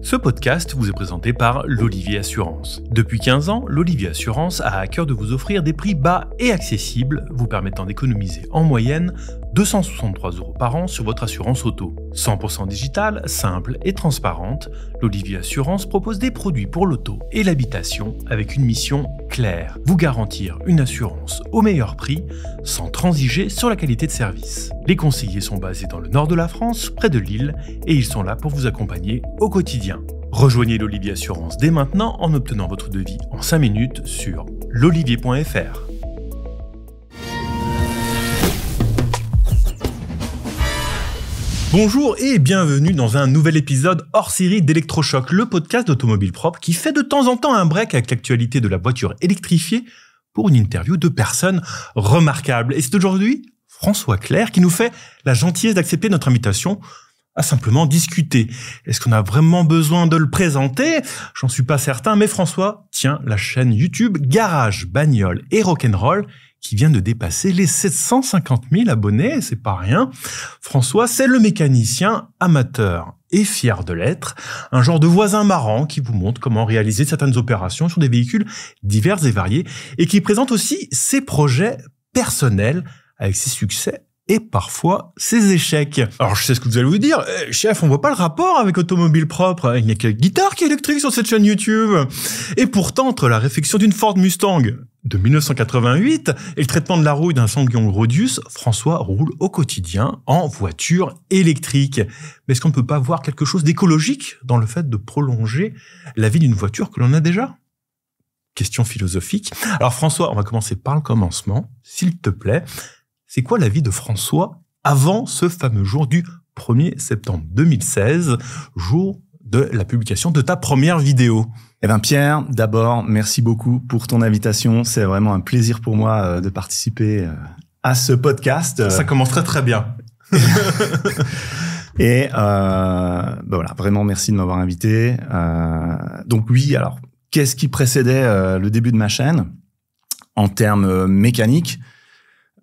Ce podcast vous est présenté par l'Olivier Assurance. Depuis 15 ans, l'Olivier Assurance a à cœur de vous offrir des prix bas et accessibles, vous permettant d'économiser en moyenne 263 € par an sur votre assurance auto. 100% digitale, simple et transparente, l'Olivier Assurance propose des produits pour l'auto et l'habitation avec une mission claire, vous garantir une assurance au meilleur prix sans transiger sur la qualité de service. Les conseillers sont basés dans le nord de la France, près de Lille, et ils sont là pour vous accompagner au quotidien. Rejoignez l'Olivier Assurance dès maintenant en obtenant votre devis en 5 minutes sur l'olivier.fr. Bonjour et bienvenue dans un nouvel épisode hors série d'Electrochoc, le podcast d'Automobile Propre qui fait de temps en temps un break avec l'actualité de la voiture électrifiée pour une interview de personnes remarquables. Et c'est aujourd'hui François Clerc qui nous fait la gentillesse d'accepter notre invitation à simplement discuter. Est-ce qu'on a vraiment besoin de le présenter ? J'en suis pas certain, mais François tient la chaîne YouTube Garage, Bagnole et Rock'n'Roll qui vient de dépasser les 750 000 abonnés, c'est pas rien. François, c'est le mécanicien amateur et fier de l'être, un genre de voisin marrant qui vous montre comment réaliser certaines opérations sur des véhicules divers et variés et qui présente aussi ses projets personnels avec ses succès et parfois ses échecs. Alors je sais ce que vous allez vous dire, chef, on voit pas le rapport avec Automobile Propre, il n'y a que la guitare qui est électrique sur cette chaîne YouTube. Et pourtant, entre la réflexion d'une Ford Mustang de 1988 et le traitement de la rouille d'un Sangyong Rodius, François roule au quotidien en voiture électrique. Mais est-ce qu'on ne peut pas voir quelque chose d'écologique dans le fait de prolonger la vie d'une voiture que l'on a déjà ? Question philosophique. Alors François, on va commencer par le commencement, s'il te plaît. C'est quoi la vie de François avant ce fameux jour du 1er septembre 2016, jour de la publication de ta première vidéo? Eh bien Pierre, d'abord, merci beaucoup pour ton invitation. C'est vraiment un plaisir pour moi de participer à ce podcast. Ça commence très très bien. Et voilà, vraiment merci de m'avoir invité. Donc oui, alors qu'est-ce qui précédait le début de ma chaîne en termes mécaniques?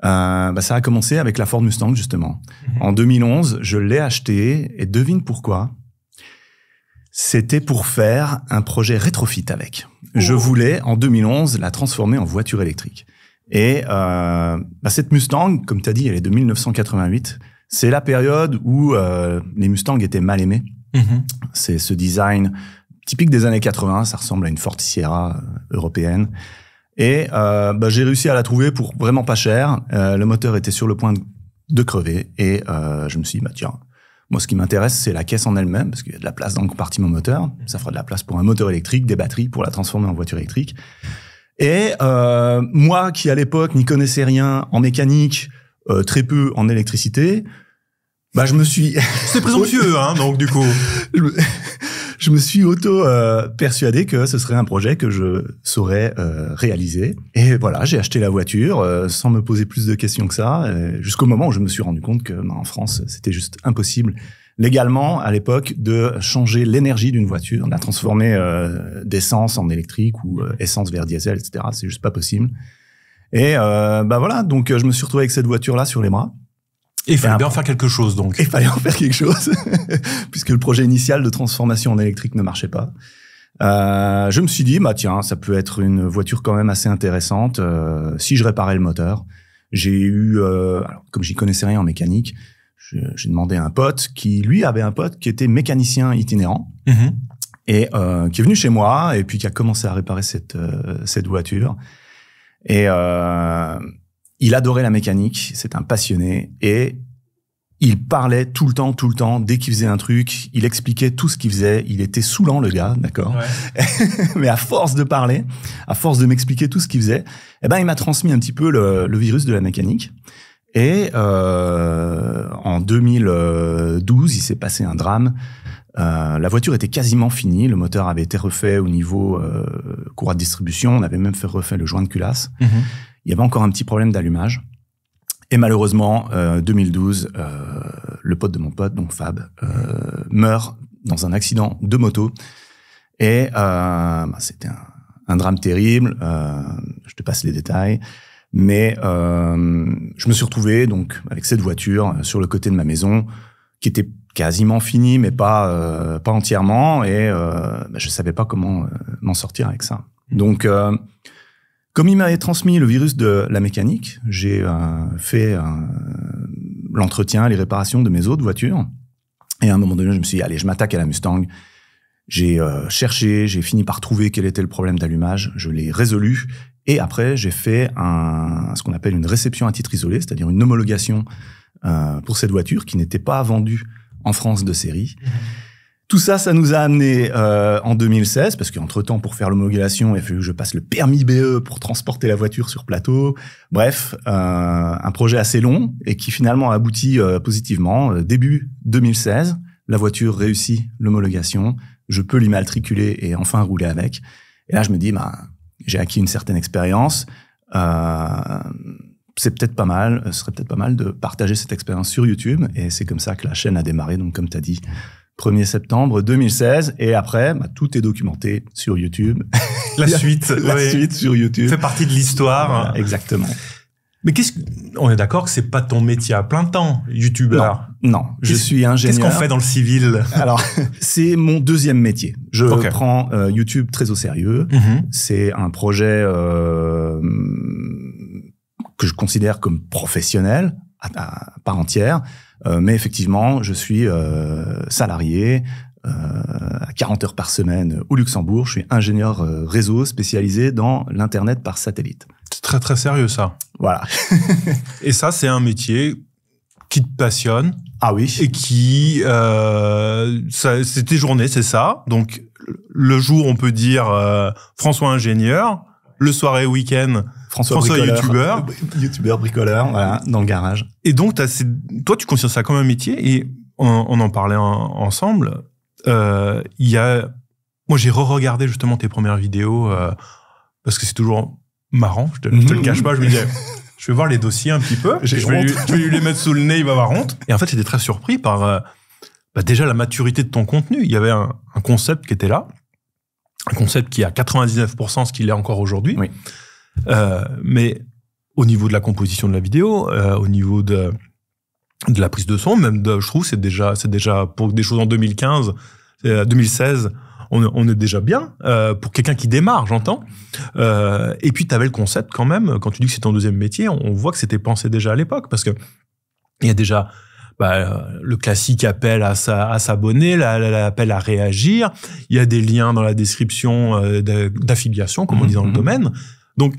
Ça a commencé avec la Ford Mustang, justement. En 2011, je l'ai acheté et devine pourquoi. C'était pour faire un projet rétrofit avec. Je voulais, en 2011, la transformer en voiture électrique. Et cette Mustang, comme tu as dit, elle est de 1988. C'est la période où les Mustangs étaient mal aimés. C'est ce design typique des années 80, ça ressemble à une Ford Sierra européenne. Et j'ai réussi à la trouver pour vraiment pas cher. Le moteur était sur le point de crever. Et je me suis dit, tiens, moi ce qui m'intéresse, c'est la caisse en elle-même, parce qu'il y a de la place dans le compartiment moteur. Ça fera de la place pour un moteur électrique, des batteries pour la transformer en voiture électrique. Et moi qui à l'époque n'y connaissais rien en mécanique, très peu en électricité, je me suis... C'est présomptueux, hein, donc du coup... Je me suis persuadé que ce serait un projet que je saurais réaliser. Et voilà, j'ai acheté la voiture sans me poser plus de questions que ça, jusqu'au moment où je me suis rendu compte que en France, c'était juste impossible légalement à l'époque de changer l'énergie d'une voiture, de la transformer d'essence en électrique ou essence vers diesel, etc. C'est juste pas possible. Et voilà, donc je me suis retrouvé avec cette voiture-là sur les bras. Et il fallait bien en faire quelque chose, donc. Il fallait en faire quelque chose, puisque le projet initial de transformation en électrique ne marchait pas. Je me suis dit, tiens, ça peut être une voiture quand même assez intéressante si je réparais le moteur. J'ai eu, alors, comme j'y connaissais rien en mécanique, j'ai demandé à un pote qui, lui, avait un pote qui était mécanicien itinérant et qui est venu chez moi et puis qui a commencé à réparer cette voiture. Et il adorait la mécanique, c'est un passionné et il parlait tout le temps, dès qu'il faisait un truc, il expliquait tout ce qu'il faisait, il était saoulant le gars, d'accord. Ouais. Mais à force de parler, à force de m'expliquer tout ce qu'il faisait, il m'a transmis un petit peu le virus de la mécanique. Et en 2012, il s'est passé un drame. La voiture était quasiment finie, le moteur avait été refait au niveau courroie de distribution, on avait même fait refaire le joint de culasse. Il y avait encore un petit problème d'allumage. Et malheureusement, 2012, le pote de mon pote, donc Fab, meurt dans un accident de moto. Et c'était un drame terrible. Je te passe les détails. Mais je me suis retrouvé donc avec cette voiture sur le côté de ma maison, qui était quasiment fini, mais pas entièrement, et je savais pas comment m'en sortir avec ça. Donc, comme il m'avait transmis le virus de la mécanique, j'ai fait l'entretien, les réparations de mes autres voitures, et à un moment donné, je me suis dit, allez, je m'attaque à la Mustang. J'ai cherché, j'ai fini par trouver quel était le problème d'allumage, je l'ai résolu, et après, j'ai fait ce qu'on appelle une réception à titre isolé, c'est-à-dire une homologation pour cette voiture qui n'était pas vendue en France de série. Tout ça, ça nous a amené en 2016, parce qu'entre-temps, pour faire l'homologation, il a fallu que je passe le permis BE pour transporter la voiture sur plateau. Bref, un projet assez long et qui finalement a abouti positivement. Début 2016, la voiture réussit l'homologation. Je peux l'immatriculer et enfin rouler avec. Et là, je me dis, j'ai acquis une certaine expérience. Ce serait peut-être pas mal de partager cette expérience sur YouTube. Et c'est comme ça que la chaîne a démarré. Donc, comme tu as dit, 1er septembre 2016. Et après, tout est documenté sur YouTube. La suite sur YouTube. Fait partie de l'histoire. Voilà, exactement. Mais on est d'accord que c'est pas ton métier à plein temps, youtubeur? Non, je suis ingénieur. Qu'est-ce qu'on fait dans le civil? Alors, c'est mon deuxième métier. Je prends YouTube très au sérieux. C'est un projet que je considère comme professionnel à part entière. Mais effectivement, je suis salarié à 40 heures par semaine au Luxembourg. Je suis ingénieur réseau spécialisé dans l'Internet par satellite. C'est très, très sérieux, ça. Voilà. Et ça, c'est un métier qui te passionne. Ah oui. Et qui... c'est tes journées, c'est ça. Donc, le jour, on peut dire François ingénieur. Le soir et week-end, François youtubeur. Youtubeur bricoleur, voilà, dans le garage. Et donc, toi, tu considères ça comme un métier. Et on en parlait ensemble. Moi, j'ai re-regardé justement tes premières vidéos parce que c'est toujours marrant. Je te le cache pas. Je me disais, je vais voir les dossiers un petit peu. Je vais lui les mettre sous le nez, il va avoir honte. Et en fait, j'étais très surpris par déjà la maturité de ton contenu. Il y avait un concept qui était là. Un concept qui est à 99% ce qu'il est encore aujourd'hui. Oui. Mais au niveau de la composition de la vidéo, au niveau de la prise de son, je trouve c'est déjà pour des choses en 2015, 2016, on est déjà bien pour quelqu'un qui démarre, j'entends. Et puis tu avais le concept quand même. Quand tu dis que c'est ton deuxième métier, on voit que c'était pensé déjà à l'époque parce que il y a déjà le classique appel à s'abonner, l'appel à réagir. Il y a des liens dans la description d'affiliation, comme on dit dans le domaine. Donc,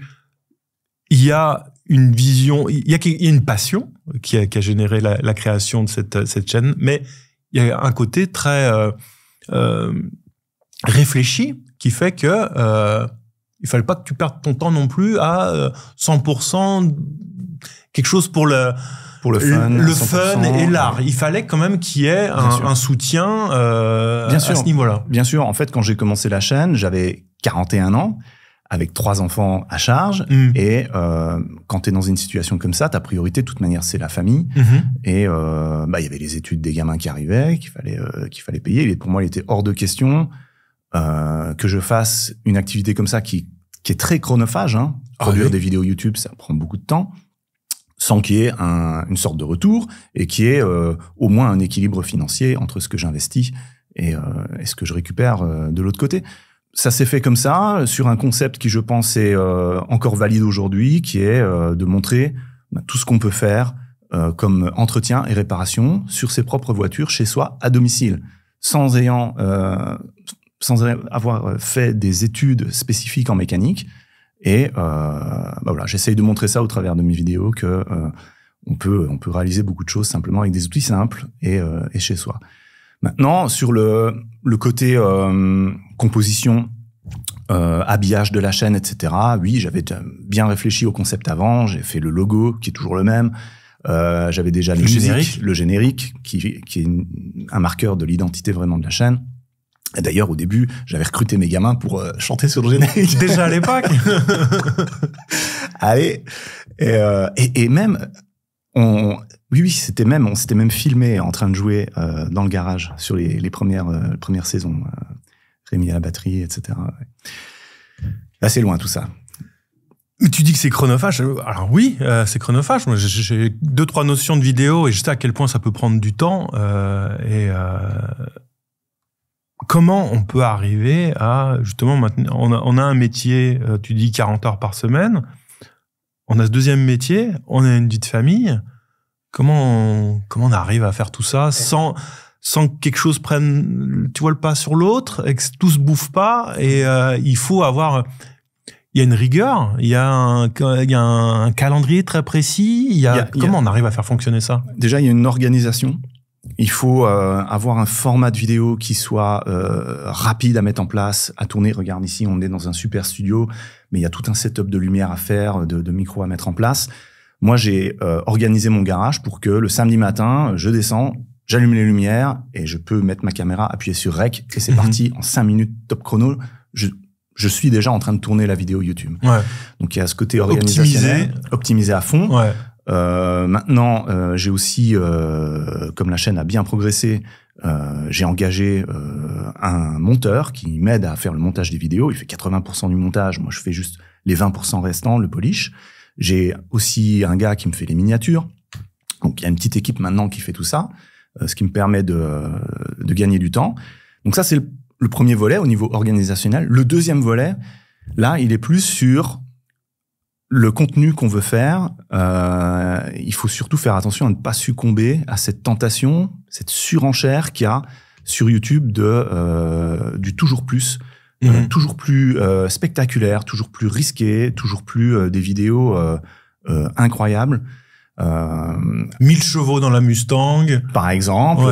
il y a une vision, il y a une passion qui a généré la création de cette chaîne, mais il y a un côté très réfléchi qui fait que il fallait pas que tu perdes ton temps non plus à 100% quelque chose pour le fun et l'art. Il fallait quand même qu'il y ait un soutien à ce niveau-là. Bien sûr. En fait, quand j'ai commencé la chaîne, j'avais 41 ans, avec 3 enfants à charge. Et quand tu es dans une situation comme ça, ta priorité, de toute manière, c'est la famille. Et il y avait les études des gamins qui arrivaient, qu'il fallait payer. Et pour moi, il était hors de question que je fasse une activité comme ça qui est très chronophage. Produire des vidéos YouTube, ça prend beaucoup de temps, sans qu'il y ait une sorte de retour et qu'il y ait au moins un équilibre financier entre ce que j'investis et ce que je récupère de l'autre côté. Ça s'est fait comme ça, sur un concept qui, je pense, est encore valide aujourd'hui, qui est de montrer tout ce qu'on peut faire comme entretien et réparation sur ses propres voitures chez soi, à domicile, sans avoir fait des études spécifiques en mécanique. Et j'essaye de montrer ça au travers de mes vidéos que on peut réaliser beaucoup de choses simplement avec des outils simples et chez soi. Maintenant, sur le côté composition, habillage de la chaîne, etc. Oui, j'avais bien réfléchi au concept avant. J'ai fait le logo qui est toujours le même. J'avais déjà le générique qui est un marqueur de l'identité vraiment de la chaîne. Et d'ailleurs, au début, j'avais recruté mes gamins pour chanter sur le générique. Déjà à l'époque. Allez. Et même, on s'était même filmé en train de jouer dans le garage sur les premières saisons. Rémi à la batterie, etc. Là, c'est loin tout ça. Tu dis que c'est chronophage. Alors oui, c'est chronophage. Moi, j'ai 2-3 notions de vidéo et je sais à quel point ça peut prendre du temps. Comment on peut arriver à, justement, maintenant, on a un métier, tu dis 40 heures par semaine, on a ce deuxième métier, on a une vie de famille. Comment on arrive à faire tout ça sans que quelque chose prenne, tu vois, le pas sur l'autre, et que tout se bouffe pas, et il faut avoir... Il y a une rigueur, il y a un calendrier très précis, comment on arrive à faire fonctionner ça? Déjà, il y a une organisation. Il faut avoir un format de vidéo qui soit rapide à mettre en place, à tourner. Regarde ici, on est dans un super studio, mais il y a tout un setup de lumière à faire, de micros à mettre en place. Moi, j'ai organisé mon garage pour que le samedi matin, je descends, j'allume les lumières et je peux mettre ma caméra, appuyer sur Rec et c'est parti en 5 minutes top chrono. Je suis déjà en train de tourner la vidéo YouTube. Ouais. Donc il y a ce côté organisationnel, optimisé à fond. Ouais. Maintenant, j'ai aussi, comme la chaîne a bien progressé, j'ai engagé un monteur qui m'aide à faire le montage des vidéos. Il fait 80% du montage. Moi, je fais juste les 20% restants, le polish. J'ai aussi un gars qui me fait les miniatures. Donc il y a une petite équipe maintenant qui fait tout ça, ce qui me permet de gagner du temps. Donc ça, c'est le premier volet au niveau organisationnel. Le deuxième volet, là, il est plus sur le contenu qu'on veut faire. Il faut surtout faire attention à ne pas succomber à cette tentation, cette surenchère qu'il y a sur YouTube du toujours plus, toujours plus spectaculaire, toujours plus risqué, toujours plus des vidéos incroyables. 1000 chevaux dans la Mustang, par exemple,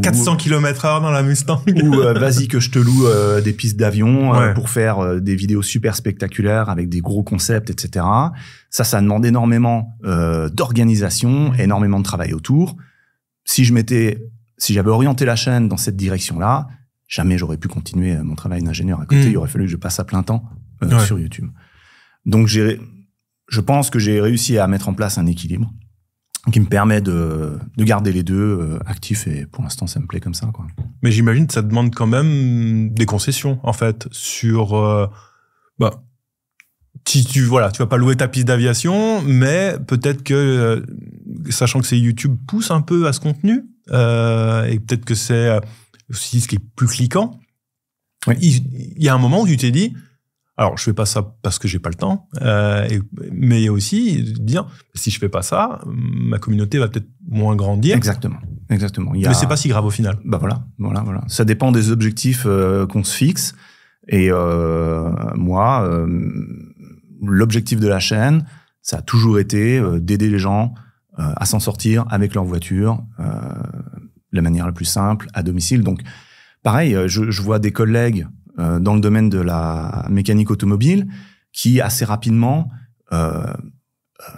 400 km/h dans la Mustang, ou vas-y que je te loue des pistes d'avion pour faire des vidéos super spectaculaires avec des gros concepts, etc. Ça demande énormément d'organisation, énormément de travail autour. Si j'avais orienté la chaîne dans cette direction-là, jamais j'aurais pu continuer mon travail d'ingénieur à côté. Il aurait fallu que je passe à plein temps sur YouTube. Donc je pense que j'ai réussi à mettre en place un équilibre qui me permet de garder les deux actifs et pour l'instant, ça me plaît comme ça, quoi. Mais j'imagine que ça demande quand même des concessions, en fait, sur... tu vas pas louer ta piste d'aviation, mais peut-être que, sachant que c'est YouTube, pousse un peu à ce contenu, et peut-être que c'est aussi ce qui est plus cliquant. Oui. Il y a un moment où tu t'es dit... Alors, je fais pas ça parce que j'ai pas le temps, mais il y a aussi dire, si je fais pas ça, ma communauté va peut-être moins grandir. Exactement. Mais c'est pas si grave au final. Voilà. Ça dépend des objectifs qu'on se fixe. Et moi, l'objectif de la chaîne, ça a toujours été d'aider les gens à s'en sortir avec leur voiture, de la manière la plus simple, à domicile. Donc, pareil, je vois des collègues dans le domaine de la mécanique automobile, qui assez rapidement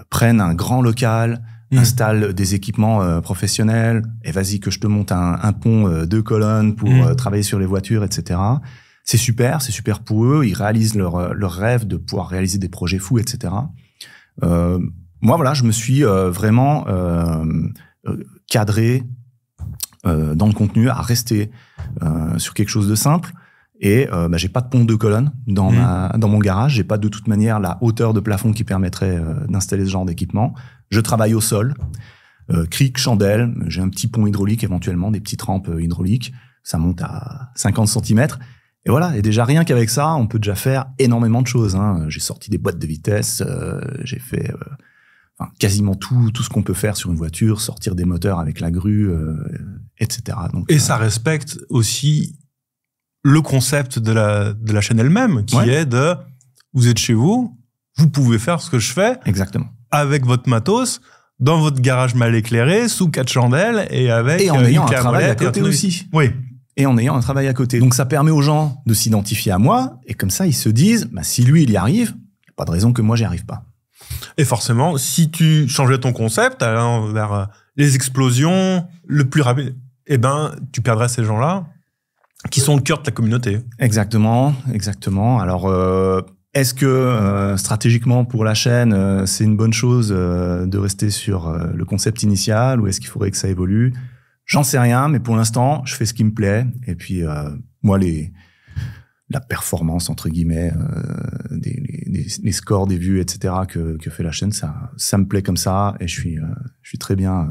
prennent un grand local, installent des équipements professionnels, et vas-y que je te monte un pont 2 colonnes pour travailler sur les voitures, etc. C'est super pour eux, ils réalisent leur rêve de pouvoir réaliser des projets fous, etc. Moi, voilà, je me suis vraiment cadré dans le contenu, à rester sur quelque chose de simple. Et j'ai pas de pont de colonne dans mon garage, j'ai pas de toute manière la hauteur de plafond qui permettrait d'installer ce genre d'équipement. Je travaille au sol, cric, chandelle, j'ai un petit pont hydraulique éventuellement, des petites rampes hydrauliques, ça monte à 50 cm. Et voilà, et déjà rien qu'avec ça, on peut déjà faire énormément de choses, hein. J'ai sorti des boîtes de vitesse, j'ai fait quasiment tout ce qu'on peut faire sur une voiture, sortir des moteurs avec la grue, etc. Donc, et ça respecte aussi le concept de la chaîne elle-même, qui est de, vous êtes chez vous, vous pouvez faire ce que je fais. Exactement. Avec votre matos, dans votre garage mal éclairé, sous 4 chandelles, et avec en ayant un travail à côté aussi. Oui. Et en ayant un travail à côté. Donc ça permet aux gens de s'identifier à moi, et comme ça, ils se disent, si lui, il y arrive, il n'y a pas de raison que moi, j'y arrive pas. Et forcément, si tu changeais ton concept, allant vers les explosions, le plus rapide, tu perdrais ces gens-là, qui sont le cœur de ta communauté. Exactement. Alors, est-ce que stratégiquement pour la chaîne, c'est une bonne chose de rester sur le concept initial, ou est-ce qu'il faudrait que ça évolue? J'en sais rien, mais pour l'instant, je fais ce qui me plaît. Et puis, moi, la performance, entre guillemets, les scores, des vues, etc. que fait la chaîne, ça me plaît comme ça, et je suis très bien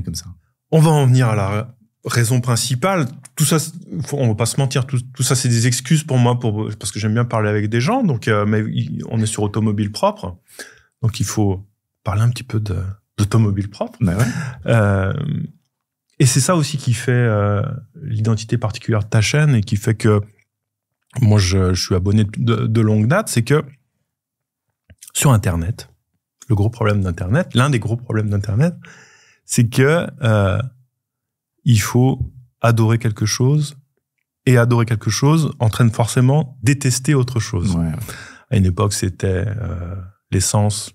comme ça. On va en venir à la raison principale. Tout ça, on va pas se mentir, tout ça, c'est des excuses pour moi, parce que j'aime bien parler avec des gens. Donc, mais on est sur Automobile Propre, donc il faut parler un petit peu d'automobile propre. Bah ouais. Et c'est ça aussi qui fait l'identité particulière de ta chaîne et qui fait que moi, je suis abonné de longue date, c'est que sur Internet, l'un des gros problèmes d'Internet, c'est que il faut adorer quelque chose, et adorer quelque chose entraîne forcément détester autre chose. Ouais. À une époque, c'était l'essence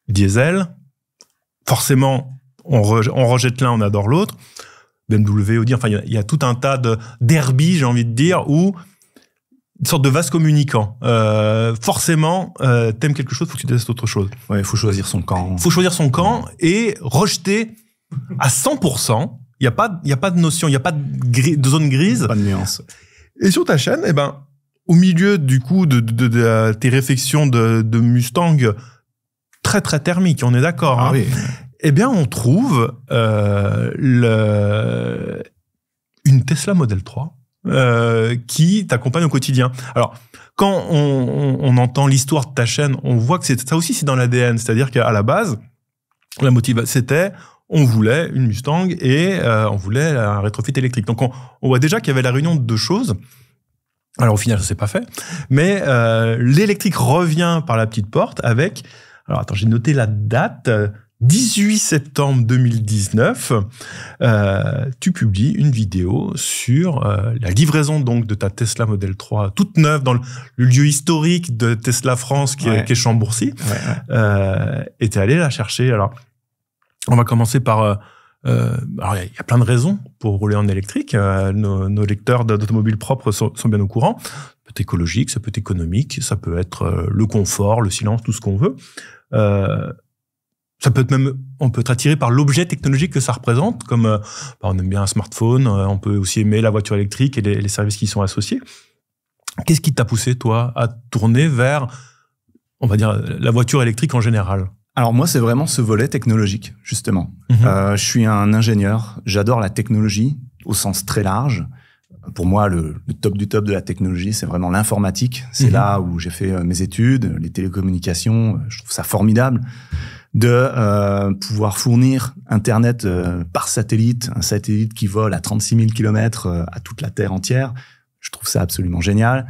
diesel. Forcément, on rejette l'un, on adore l'autre. BMW, Audi, enfin, il y a tout un tas d'herbies, j'ai envie de dire, où une sorte de vase communicant. Forcément, t'aimes quelque chose, faut que tu détestes autre chose. Ouais, il faut choisir son camp. Faut choisir son camp et rejeter à 100%. Il y a pas de notion, il y a pas de zone grise. Pas de nuance. Et sur ta chaîne, eh ben, au milieu du coup de tes réflexions de Mustang très très thermique, on est d'accord. Ah hein. oui. Eh bien, on trouve une Tesla Model 3 qui t'accompagne au quotidien. Alors, quand on entend l'histoire de ta chaîne, on voit que ça aussi, c'est dans l'ADN. C'est-à-dire qu'à la base, la motivation, c'était on voulait une Mustang et on voulait un rétrofit électrique. Donc, on voit déjà qu'il y avait la réunion de deux choses. Alors, au final, ça s'est pas fait. Mais l'électrique revient par la petite porte avec... Alors, attends, j'ai noté la date... 18 septembre 2019, tu publies une vidéo sur la livraison donc de ta Tesla Model 3 toute neuve dans le lieu historique de Tesla France qui est Chambourcy. Et t'es allé la chercher. Alors, on va commencer par... alors, il y a plein de raisons pour rouler en électrique. Nos lecteurs d'automobiles propres sont bien au courant. Ça peut être écologique, ça peut être économique, ça peut être le confort, le silence, tout ce qu'on veut. Ça peut être même, on peut être attiré par l'objet technologique que ça représente, comme on aime bien un smartphone, on peut aussi aimer la voiture électrique et les services qui y sont associés. Qu'est-ce qui t'a poussé, toi, à tourner vers, on va dire, la voiture électrique en général ? Alors moi, c'est vraiment ce volet technologique, justement. Je suis un ingénieur, j'adore la technologie au sens très large. Pour moi, le top du top de la technologie, c'est vraiment l'informatique. C'est là où j'ai fait mes études, les télécommunications. Je trouve ça formidable de pouvoir fournir Internet par satellite, un satellite qui vole à 36 000 km à toute la Terre entière. Je trouve ça absolument génial.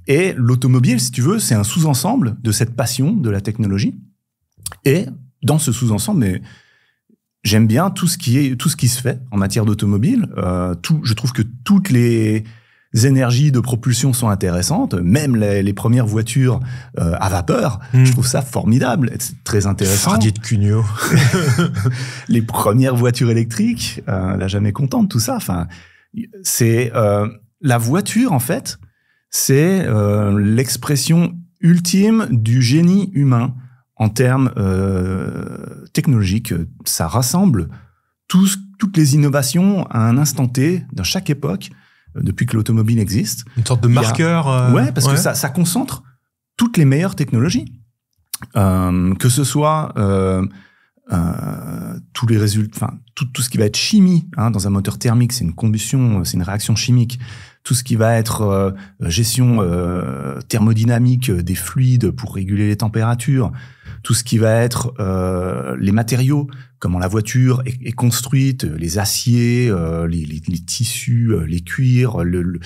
Et l'automobile, si tu veux, c'est un sous-ensemble de cette passion de la technologie. Et dans ce sous-ensemble, mais j'aime bien tout ce qui se fait en matière d'automobile. Je trouve que toutes les énergies de propulsion sont intéressantes, même les premières voitures à vapeur. Je trouve ça formidable, c'est très intéressant. Fardier de Cugnot. Les premières voitures électriques, la jamais contente, tout ça. Enfin, c'est la voiture en fait, c'est l'expression ultime du génie humain. En termes technologiques, ça rassemble toutes les innovations à un instant T, dans chaque époque, depuis que l'automobile existe. Une sorte de marqueur. Ouais, parce que ça concentre toutes les meilleures technologies. Que ce soit tous les résultats, enfin tout ce qui va être chimie, hein, dans un moteur thermique, c'est une combustion, c'est une réaction chimique. Tout ce qui va être gestion thermodynamique des fluides pour réguler les températures, tout ce qui va être les matériaux, comment la voiture est construite, les aciers, les tissus, les cuirs, le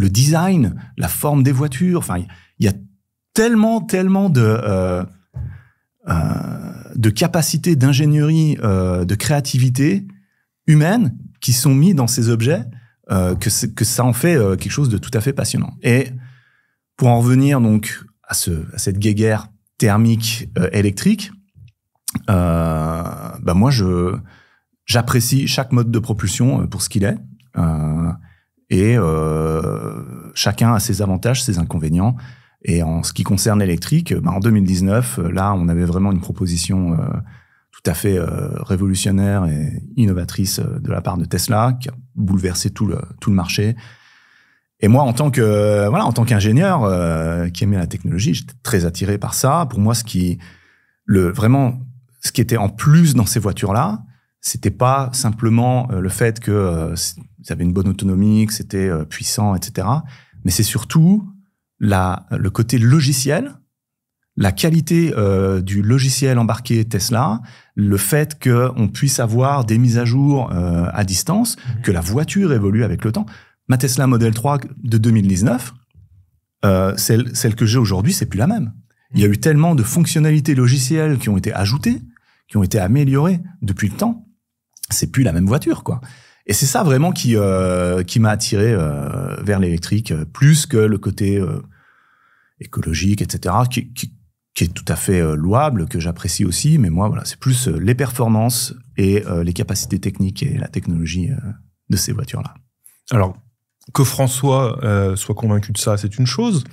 design, la forme des voitures. Enfin, il y a tellement de capacités d'ingénierie, de créativité humaine qui sont mis dans ces objets. Que ça en fait quelque chose de tout à fait passionnant. Et pour en revenir donc à cette guéguerre thermique électrique, moi j'apprécie chaque mode de propulsion pour ce qu'il est, et chacun a ses avantages, ses inconvénients. Et en ce qui concerne l'électrique, en 2019, là on avait vraiment une proposition tout à fait révolutionnaire et innovatrice de la part de Tesla, qui a bouleversé tout le marché. Et moi, en tant qu'ingénieur qui aimait la technologie, j'étais très attiré par ça. Pour moi, ce qui était en plus dans ces voitures-là, c'était pas simplement le fait que ça avait une bonne autonomie, que c'était puissant, etc. Mais c'est surtout le côté logiciel, la qualité du logiciel embarqué Tesla, le fait qu'on puisse avoir des mises à jour à distance, que la voiture évolue avec le temps. Ma Tesla Model 3 de 2019, celle que j'ai aujourd'hui, c'est plus la même. Il y a eu tellement de fonctionnalités logicielles qui ont été ajoutées, qui ont été améliorées depuis le temps. C'est plus la même voiture, quoi. Et c'est ça vraiment qui m'a attiré vers l'électrique, plus que le côté écologique, etc., qui est tout à fait louable, que j'apprécie aussi. Mais moi, voilà, c'est plus les performances et les capacités techniques et la technologie de ces voitures-là. Alors, que François soit convaincu de ça, c'est une chose.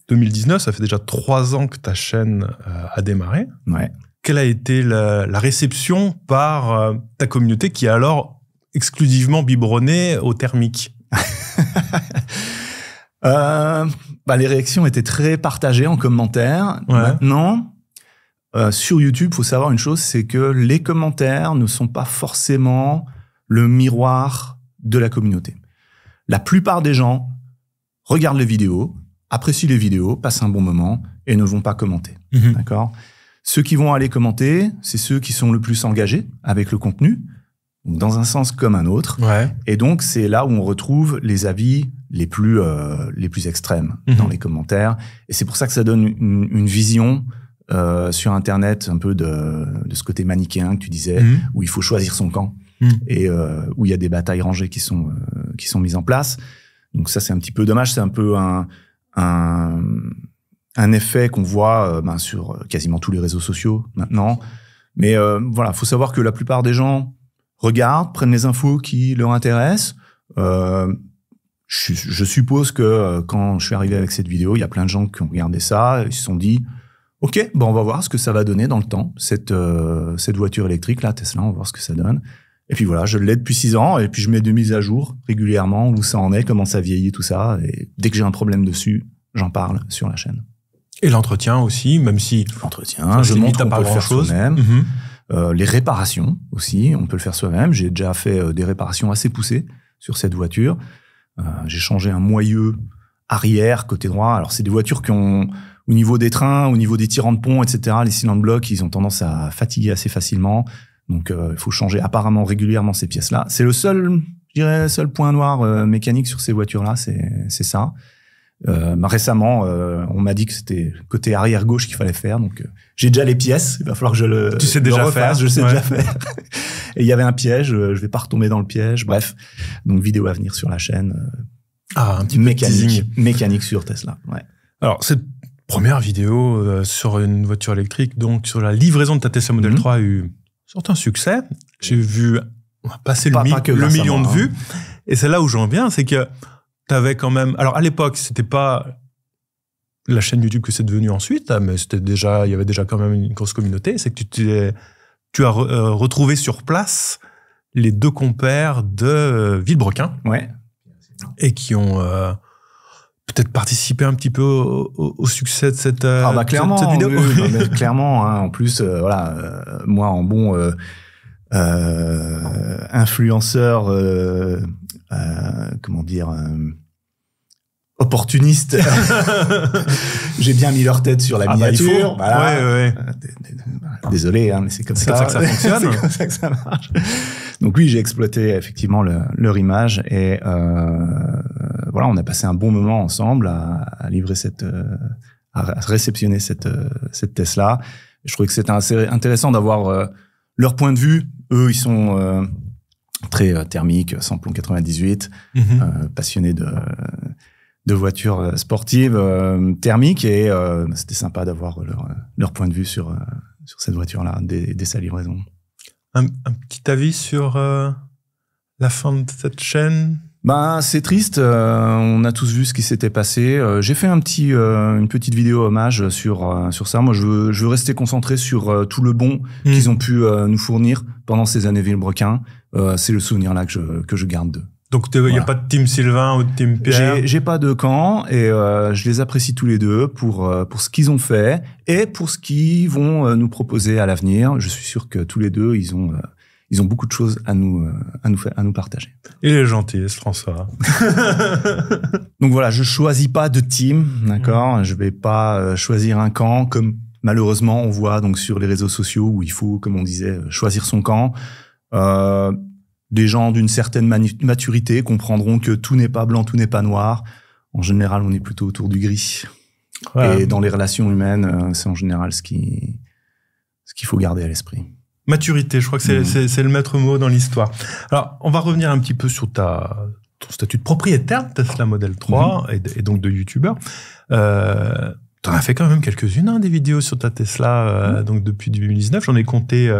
2019, ça fait déjà 3 ans que ta chaîne a démarré. Ouais. Quelle a été la réception par ta communauté qui est alors exclusivement biberonnée au thermique? Les réactions étaient très partagées en commentaires. Ouais. Maintenant, sur YouTube, faut savoir une chose, c'est que les commentaires ne sont pas forcément le miroir de la communauté. La plupart des gens regardent les vidéos, apprécient les vidéos, passent un bon moment et ne vont pas commenter. Mmh. D'accord ? Ceux qui vont aller commenter, c'est ceux qui sont le plus engagés avec le contenu, dans un sens comme un autre. Ouais. Et donc, c'est là où on retrouve les avis les plus extrêmes dans les commentaires. Et c'est pour ça que ça donne une vision sur Internet un peu de ce côté manichéen que tu disais, où il faut choisir son camp et où il y a des batailles rangées qui sont mises en place. Donc ça, c'est un petit peu dommage. C'est un peu un effet qu'on voit sur quasiment tous les réseaux sociaux maintenant. Mais voilà, faut savoir que la plupart des gens regardent, prennent les infos qui leur intéressent. Je suppose que quand je suis arrivé avec cette vidéo, il y a plein de gens qui ont regardé ça, ils se sont dit « Ok, on va voir ce que ça va donner dans le temps, cette voiture électrique, là, Tesla, on va voir ce que ça donne. » Et puis voilà, je l'ai depuis 6 ans, et puis je mets des mises à jour régulièrement, où ça en est, comment ça vieillit, tout ça. Et dès que j'ai un problème dessus, j'en parle sur la chaîne. Et l'entretien aussi, même si... L'entretien, je montre qu'on peut le faire soi-même. Les réparations aussi, on peut le faire soi-même. J'ai déjà fait des réparations assez poussées sur cette voiture. J'ai changé un moyeu arrière, côté droit. Alors, c'est des voitures qui ont, au niveau des trains, au niveau des tirants de pont, etc., les cylindres blocs, ils ont tendance à fatiguer assez facilement. Donc, il faut changer apparemment régulièrement ces pièces-là. C'est le seul point noir mécanique sur ces voitures-là, c'est ça. Récemment, on m'a dit que c'était côté arrière gauche qu'il fallait faire, donc j'ai déjà les pièces. Il va falloir que je le Tu sais déjà refasse, faire. je sais déjà faire. Et il y avait un piège, je vais pas retomber dans le piège. Bref, donc vidéo à venir sur la chaîne. Un petit mécanique sur Tesla. Ouais. Alors cette première vidéo sur une voiture électrique, donc sur la livraison de ta Tesla Model 3 a eu un certain succès. J'ai vu passer le million de vues. Et c'est là où j'en viens, c'est que t'avais quand même... Alors, à l'époque, c'était pas la chaîne YouTube que c'est devenu ensuite, mais il y avait déjà quand même une grosse communauté. C'est que tu as retrouvé sur place les 2 compères de Villebrequin. Ouais. Et qui ont peut-être participé un petit peu au succès de cette clairement, cette vidéo. Oui, mais clairement, hein, en plus, moi, en bon influenceur... opportuniste. J'ai bien mis leur tête sur la miniature. Voilà. Ouais. Désolé, hein, mais c'est comme ça. C'est comme ça que ça fonctionne. C'est comme ça que ça marche. Donc oui, j'ai exploité effectivement leur image et voilà, on a passé un bon moment ensemble à livrer à réceptionner cette Tesla. Et je trouvais que c'était assez intéressant d'avoir leur point de vue. Eux, ils sont très thermiques, samplon 98, passionnés de voitures sportives thermiques et c'était sympa d'avoir leur point de vue sur cette voiture-là dès sa livraison. Un petit avis sur la fin de cette chaîne? C'est triste. On a tous vu ce qui s'était passé. J'ai fait une petite vidéo hommage sur ça. Moi, je veux rester concentré sur tout le bon qu'ils ont pu nous fournir pendant ces années Villebrequin. C'est le souvenir là que je garde d'eux. Donc, il n'y a pas de team Sylvain ou de team Pierre? J'ai pas de camp et je les apprécie tous les deux pour ce qu'ils ont fait et pour ce qu'ils vont nous proposer à l'avenir. Je suis sûr que tous les deux, ils ont beaucoup de choses à nous partager. Et les gentils, François. Donc voilà, je choisis pas de team, d'accord? Je vais pas choisir un camp comme malheureusement on voit donc sur les réseaux sociaux où il faut, comme on disait, choisir son camp. Des gens d'une certaine maturité comprendront que tout n'est pas blanc, tout n'est pas noir. En général, on est plutôt autour du gris. Voilà. Et dans les relations humaines, c'est en général ce qu'il faut garder à l'esprit. Maturité, je crois que c'est le maître mot dans l'histoire. Alors, on va revenir un petit peu sur ton statut de propriétaire de Tesla Model 3 et donc de YouTuber. T'en as fait quand même quelques-unes, des vidéos sur ta Tesla, donc depuis 2019. J'en ai compté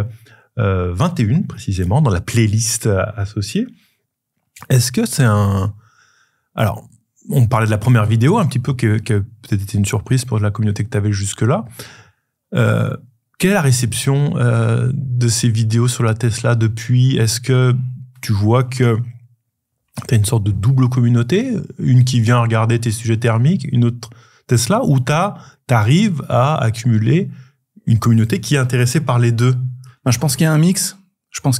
21 précisément dans la playlist associée. Est-ce que c'est Alors, on parlait de la première vidéo un petit peu qui a peut-être été une surprise pour la communauté que tu avais jusque-là. Quelle est la réception de ces vidéos sur la Tesla depuis? Est-ce que tu vois que tu as une sorte de double communauté, une qui vient regarder tes sujets thermiques, une autre Tesla, ou tu arrives à accumuler une communauté qui est intéressée par les deux? Je pense qu'il y a un mix. Je pense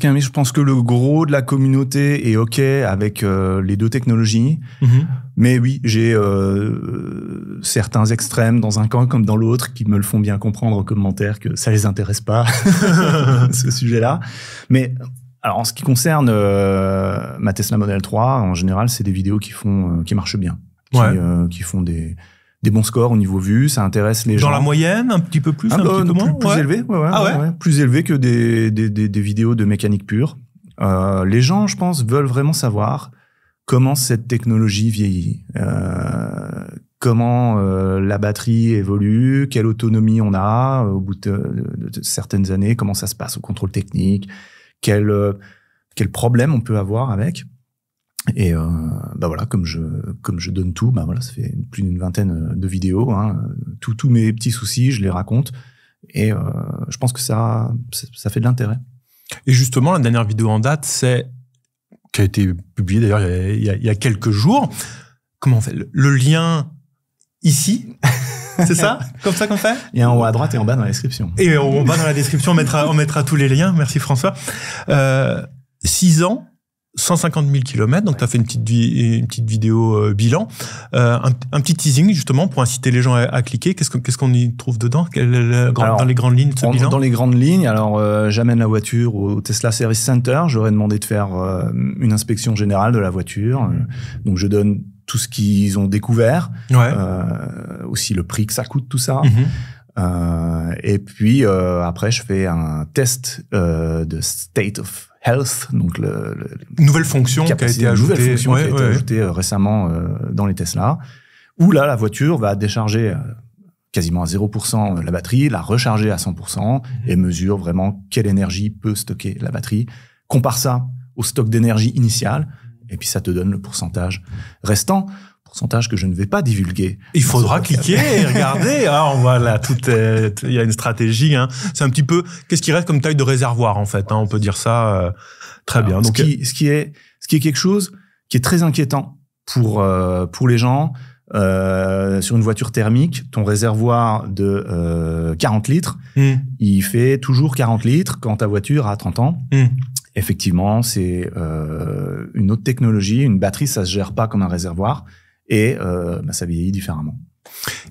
que le gros de la communauté est OK avec les deux technologies. Mais oui, j'ai certains extrêmes dans un camp comme dans l'autre qui me le font bien comprendre en commentaire que ça les intéresse pas, ce sujet-là. Mais alors, en ce qui concerne ma Tesla Model 3, en général, c'est des vidéos qui marchent bien, qui font des bons scores au niveau vue, ça intéresse les gens. Dans la moyenne, un petit peu plus, un petit peu moins? Plus élevé, plus élevé que des vidéos de mécanique pure. Les gens, je pense, veulent vraiment savoir comment cette technologie vieillit, comment la batterie évolue, quelle autonomie on a au bout de certaines années, comment ça se passe au contrôle technique, quel problème on peut avoir avec. Et voilà, comme je donne tout, ça fait plus d'une vingtaine de vidéos, tous mes petits soucis, je les raconte, et je pense que ça fait de l'intérêt. Et justement, la dernière vidéo en date, qui a été publiée d'ailleurs il y a quelques jours. Comment on fait le lien ici? C'est ça? Comme ça qu'on fait? Il y a en haut à droite et en bas dans la description. Et en bas dans la description, on mettra tous les liens. Merci François. 6 ans. 150 000 km, donc tu as fait une petite vidéo bilan. Un petit teasing, justement, pour inciter les gens à cliquer. Qu'est-ce qu'on y trouve dedans? Dans les grandes lignes de ce bilan? Dans les grandes lignes, j'amène la voiture au Tesla Service Center. J'aurais demandé de faire une inspection générale de la voiture. Donc, je donne tout ce qu'ils ont découvert. Aussi le prix que ça coûte, tout ça. Et puis, après, je fais un test de State of Health, donc nouvelle fonction qui a été ajoutée récemment dans les Tesla, où là la voiture va décharger quasiment à 0% la batterie, la recharger à 100% et mesure vraiment quelle énergie peut stocker la batterie. Compare ça au stock d'énergie initial et puis ça te donne le pourcentage restant. Pourcentage que je ne vais pas divulguer. Il faudra cliquer et regarder. On voit là, il y a une stratégie. C'est un petit peu, qu'est-ce qui reste comme taille de réservoir, en fait. On peut dire ça très bien. Donc, ce qui est quelque chose qui est très inquiétant pour les gens. Sur une voiture thermique, ton réservoir de 40 litres, il fait toujours 40 litres quand ta voiture a 30 ans. Effectivement, c'est une autre technologie. Une batterie, ça se gère pas comme un réservoir. Et ça vieillit différemment.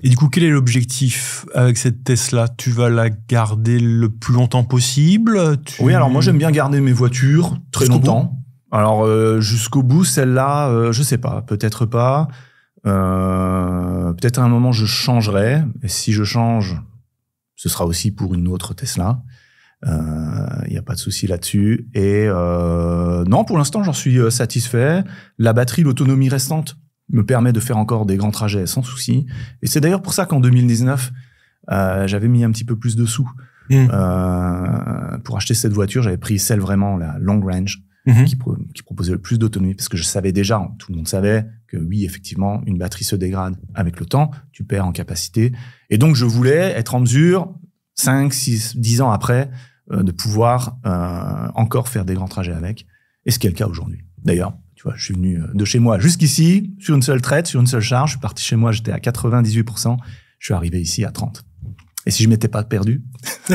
Et du coup, quel est l'objectif avec cette Tesla? Tu vas la garder le plus longtemps possible? Oui, alors moi j'aime bien garder mes voitures très longtemps. Alors jusqu'au bout, celle-là, je sais pas, peut-être pas. Peut-être à un moment je changerai. Et si je change, ce sera aussi pour une autre Tesla. Il y a pas de souci là-dessus. Et non, pour l'instant, j'en suis satisfait. La batterie, l'autonomie restante me permet de faire encore des grands trajets sans souci. Et c'est d'ailleurs pour ça qu'en 2019, j'avais mis un petit peu plus de sous. Pour acheter cette voiture, j'avais pris celle vraiment, la long range, qui proposait le plus d'autonomie, parce que je savais déjà, tout le monde savait que oui, effectivement, une batterie se dégrade avec le temps, tu perds en capacité. Et donc, je voulais être en mesure, 5, 6, 10 ans après, de pouvoir encore faire des grands trajets avec. Et ce qui est le cas aujourd'hui. D'ailleurs, Tu vois, je suis venu de chez moi jusqu'ici, sur une seule traite, sur une seule charge. Je suis parti chez moi, j'étais à 98%. Je suis arrivé ici à 30%. Et si je m'étais pas perdu, je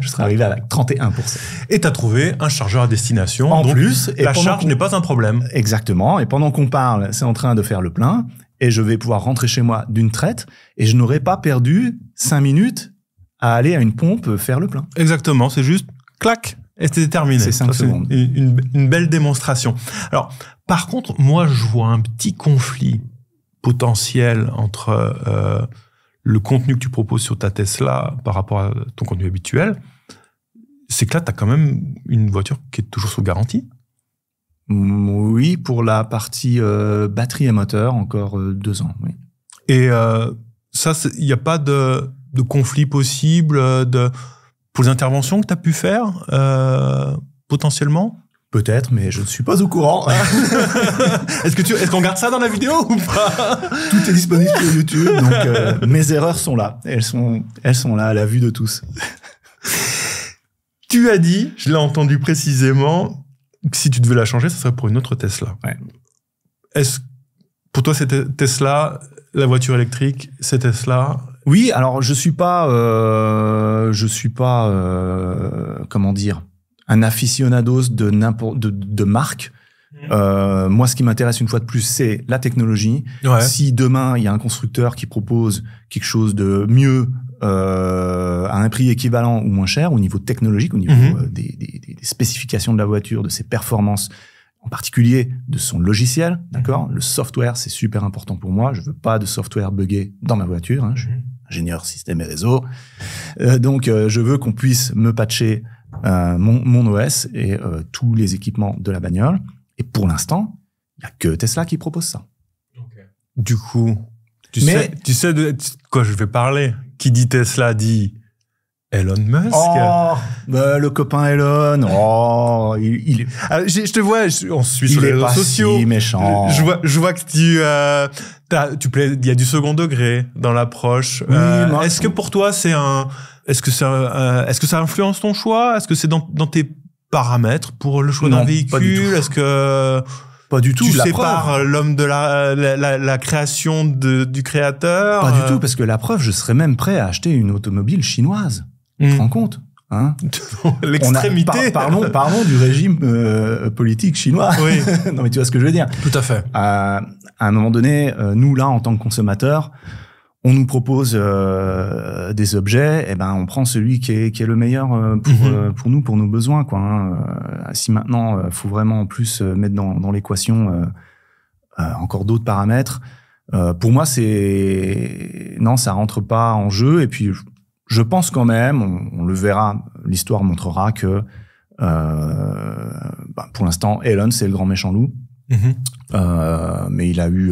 serais arrivé à 31%. Et tu as trouvé un chargeur à destination. En donc plus, la charge n'est pas un problème. Exactement. Et pendant qu'on parle, c'est en train de faire le plein. Et je vais pouvoir rentrer chez moi d'une traite. Et je n'aurai pas perdu 5 minutes à aller à une pompe faire le plein. Exactement. C'est juste, clac, et c'est terminé. C'est 5 secondes. Une belle démonstration. Alors, par contre, moi, je vois un petit conflit potentiel entre le contenu que tu proposes sur ta Tesla par rapport à ton contenu habituel. C'est que là, tu as quand même une voiture qui est toujours sous garantie. Oui, pour la partie batterie et moteur, encore 2 ans. Oui. Et ça, il n'y a pas de conflit possible pour les interventions que tu as pu faire potentiellement? Peut-être, mais je ne suis pas au courant. Est-ce qu'on garde ça dans la vidéo ou pas? Tout est disponible sur YouTube, donc mes erreurs sont là. Elles sont là à la vue de tous. Tu as dit, je l'ai entendu précisément, que si tu devais la changer, ce serait pour une autre Tesla. Ouais. Est-ce pour toi, c'était Tesla, la voiture électrique, c'est Tesla? Oui, alors je suis pas comment dire, un aficionados de marque. Moi, ce qui m'intéresse une fois de plus, c'est la technologie. Ouais. Si demain il y a un constructeur qui propose quelque chose de mieux à un prix équivalent ou moins cher au niveau technologique, au niveau des spécifications de la voiture, de ses performances, en particulier de son logiciel, d'accord. Le software, c'est super important pour moi. Je veux pas de software buggé dans ma voiture. Hein. Je suis ingénieur système et réseau, donc je veux qu'on puisse me patcher mon OS et tous les équipements de la bagnole. Et pour l'instant, il y a que Tesla qui propose ça. Okay. Du coup, tu sais de quoi je vais parler. Qui dit Tesla dit Elon Musk. Oh, le copain Elon. Oh, il est. Alors, je te vois, on se suit sur les réseaux sociaux. Il est pas si méchant. Je vois que tu plais. Il y a du second degré dans l'approche. Oui, est-ce que pour toi est-ce que ça influence ton choix? Est-ce que c'est dans tes paramètres pour le choix d'un véhicule? Pas du tout. Est-ce que pas du tout. Tu sépares l'homme de la création du créateur? Pas du tout, parce que la preuve, je serais même prêt à acheter une automobile chinoise. Tu te rends compte, hein? L'extrémité. Parlons du régime politique chinois. Oui. Non, mais tu vois ce que je veux dire. Tout à fait. À un moment donné, nous là, en tant que consommateurs, on nous propose des objets, et ben on prend celui qui est le meilleur pour nous, pour nos besoins, quoi. Hein. Si maintenant, faut vraiment en plus mettre dans l'équation encore d'autres paramètres, pour moi non, ça rentre pas en jeu. Et puis je pense quand même, on le verra, l'histoire montrera que pour l'instant, Elon c'est le grand méchant loup, mais il a eu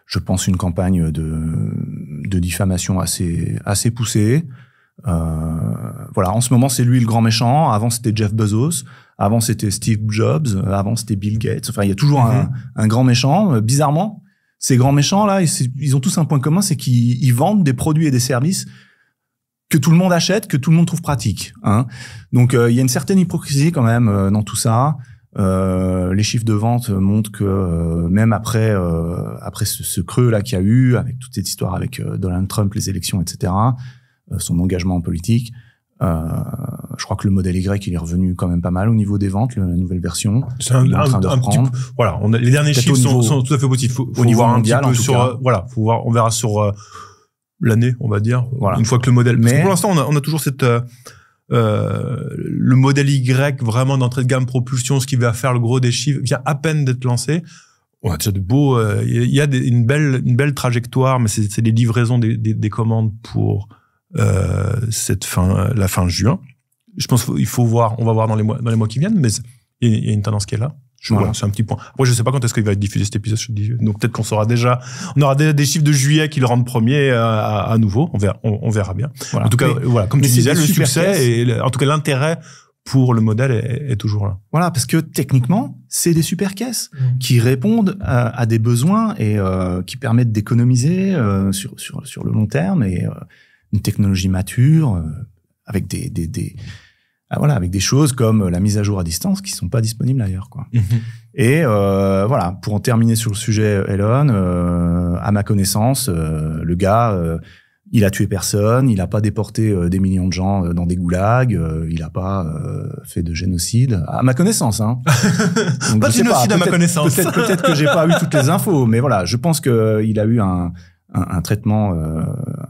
je pense une campagne de diffamation assez poussée. Voilà, en ce moment c'est lui le grand méchant. Avant c'était Jeff Bezos, avant c'était Steve Jobs, avant c'était Bill Gates. Enfin, il y a toujours un grand méchant. Bizarrement, ces grands méchants là, ils ont tous un point commun, c'est qu'ils vendent des produits et des services que tout le monde achète, que tout le monde trouve pratique. Hein. Donc il y a une certaine hypocrisie quand même dans tout ça. Les chiffres de vente montrent que même après ce creux là qu'il y a eu avec toute cette histoire avec Donald Trump, les élections, etc., son engagement en politique, je crois que le modèle Y il est revenu quand même pas mal au niveau des ventes, la nouvelle version. C'est un petit peu, voilà, les derniers chiffres sont tout à fait positifs. Faut voir mondial, un petit peu sur voilà, faut voir, on verra sur l'année, on va dire. Voilà. Une fois que le modèle. Parce que pour l'instant, on a toujours cette le modèle Y vraiment d'entrée de gamme propulsion, ce qui va faire le gros des chiffres, vient à peine d'être lancé. On a déjà de beaux, il y a une belle trajectoire, mais c'est les livraisons des commandes pour la fin juin. Je pense qu'il faut voir, on va voir dans les mois qui viennent, mais il y a une tendance qui est là. Voilà, c'est un petit point. Après, je sais pas quand est-ce qu'il va être diffusé cet épisode. Donc peut-être qu'on aura déjà des chiffres de juillet qui le rendent premier à nouveau. On verra bien. Voilà. En tout cas, voilà, comme tu disais, le succès et en tout cas l'intérêt pour le modèle est toujours là. Voilà, parce que techniquement, c'est des super caisses qui répondent à des besoins et qui permettent d'économiser sur le long terme, et une technologie mature avec avec des choses comme la mise à jour à distance qui sont pas disponibles ailleurs, quoi. Et voilà, pour en terminer sur le sujet Elon, à ma connaissance, le gars, il a tué personne, il a pas déporté des millions de gens dans des goulags, il a pas fait de génocide, à ma connaissance. Hein. Donc, pas de génocide à ma connaissance. Peut-être que j'ai pas eu toutes les infos, mais voilà, je pense que il a eu un traitement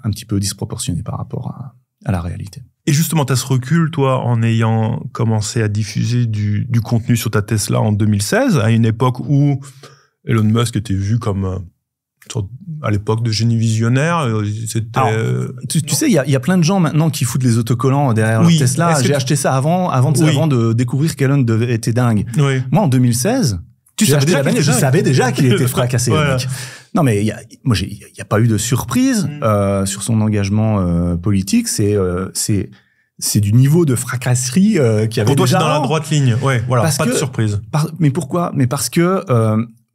un petit peu disproportionné par rapport à la réalité. Et justement, tu as ce recul, toi, en ayant commencé à diffuser du contenu sur ta Tesla en 2016, à une époque où Elon Musk était vu comme, à l'époque, de génie visionnaire. C'était... Alors, tu sais, il y a plein de gens maintenant qui foutent les autocollants derrière leur Tesla. J'ai acheté ça avant de découvrir qu'Elon était dingue. Oui. Moi, en 2016... Je savais déjà qu'il était fracassé, voilà. Le mec. Non, mais il y a pas eu de surprise sur son engagement politique. C'est du niveau de fracasserie qui avait. Pour toi, déjà c'est dans la droite ligne. Ouais, voilà. Pas de surprise. Mais pourquoi ? Mais parce que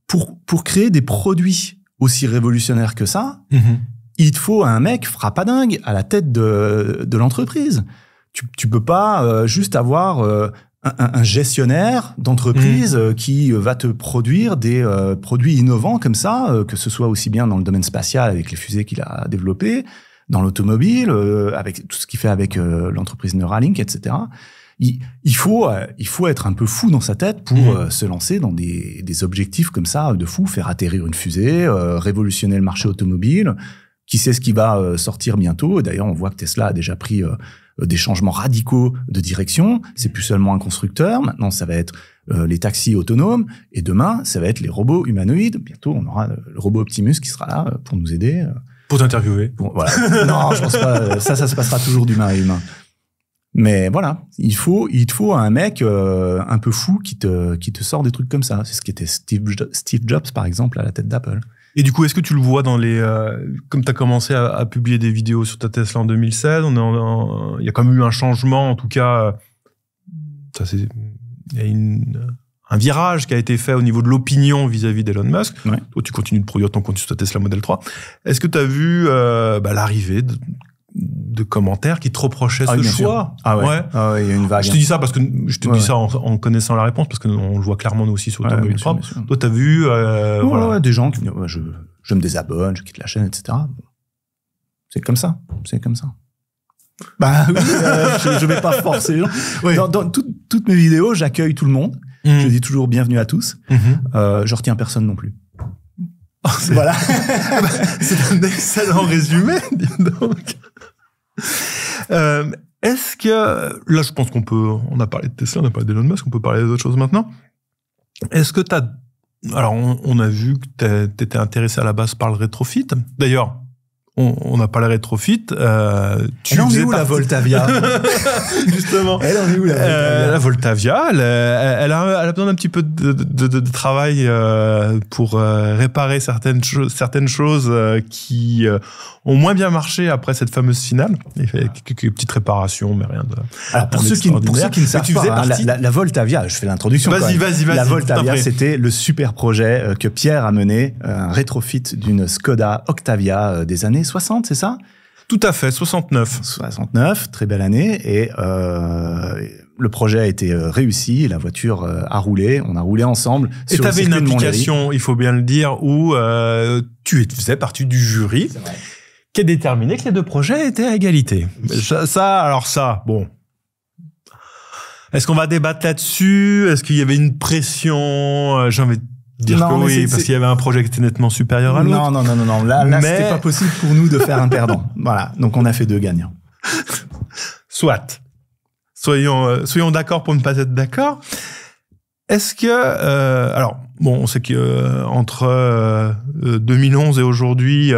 pour créer des produits aussi révolutionnaires que ça, il te faut un mec frappadingue à la tête de l'entreprise. Tu peux pas juste avoir un gestionnaire d'entreprise qui va te produire des produits innovants comme ça, que ce soit aussi bien dans le domaine spatial avec les fusées qu'il a développées, dans l'automobile, avec tout ce qu'il fait avec l'entreprise Neuralink, etc. Il faut être un peu fou dans sa tête pour se lancer dans des objectifs comme ça de fou, faire atterrir une fusée, révolutionner le marché automobile. Qui sait ce qui va sortir bientôt. D'ailleurs, on voit que Tesla a déjà pris des changements radicaux de direction. C'est plus seulement un constructeur. Maintenant, ça va être les taxis autonomes. Et demain, ça va être les robots humanoïdes. Bientôt, on aura le robot Optimus qui sera là pour nous aider. Pour t'interviewer. Voilà. Non, je pense pas. Ça se passera toujours d'humain à humain. Mais voilà, il te faut un mec un peu fou qui te sort des trucs comme ça. C'est ce qui était Steve Jobs, par exemple, à la tête d'Apple. Et du coup, est-ce que tu le vois dans les... comme tu as commencé à publier des vidéos sur ta Tesla en 2016, il y a quand même eu un changement, en tout cas, il y a un virage qui a été fait au niveau de l'opinion vis-à-vis d'Elon Musk. Ouais. Toi, tu continues de produire ton contenu sur ta Tesla Model 3. Est-ce que tu as vu l'arrivée de commentaires qui te reprochaient ce choix? Ah ouais. Ah ouais, il y a une vague. Je te dis ça parce que ça en connaissant la réponse, parce qu'on le voit clairement nous aussi sur Automobile Propre. Toi, t'as vu, voilà. Des gens qui me disent, je me désabonne, je quitte la chaîne, etc. C'est comme ça. Bah oui, je vais pas forcer les gens. Oui. Dans toutes mes vidéos, j'accueille tout le monde. Je dis toujours bienvenue à tous. Je retiens personne non plus. Oh, voilà. C'est un excellent résumé, dis donc. Est-ce que, là, je pense on a parlé de Tesla, on a parlé d'Elon Musk, on peut parler d'autres choses maintenant. Est-ce que alors, on a vu que t'étais intéressé à la base par le rétrofit. D'ailleurs, on a parlé rétrofit. Elle en est où la Voltavia? Justement. Elle en est où la Voltavia? Elle a besoin d'un petit peu de travail pour réparer certaines choses qui ont moins bien marché après cette fameuse finale. Il fait quelques petites réparations, mais rien de... Alors, pour ceux qui ne savent pas, la Voltavia, je fais l'introduction. Vas-y. La Voltavia, c'était le super projet que Pierre a mené, un rétrofit d'une Skoda Octavia des années 60, c'est ça? Tout à fait, 69. 69, très belle année. Et le projet a été réussi, la voiture a roulé, on a roulé ensemble. Et tu avais une implication, il faut bien le dire, où tu faisais partie du jury qui a déterminé que les deux projets étaient à égalité. Bon. Est-ce qu'on va débattre là-dessus? Est-ce qu'il y avait une pression? J'ai envie de dire que oui, parce qu'il y avait un projet qui était nettement supérieur à l'autre. Non. Là, c'était pas possible pour nous de faire un perdant. Voilà. Donc, on a fait 2 gagnants. Soit. Soyons d'accord pour ne pas être d'accord. Est-ce que, alors, bon, on sait que entre 2011 et aujourd'hui,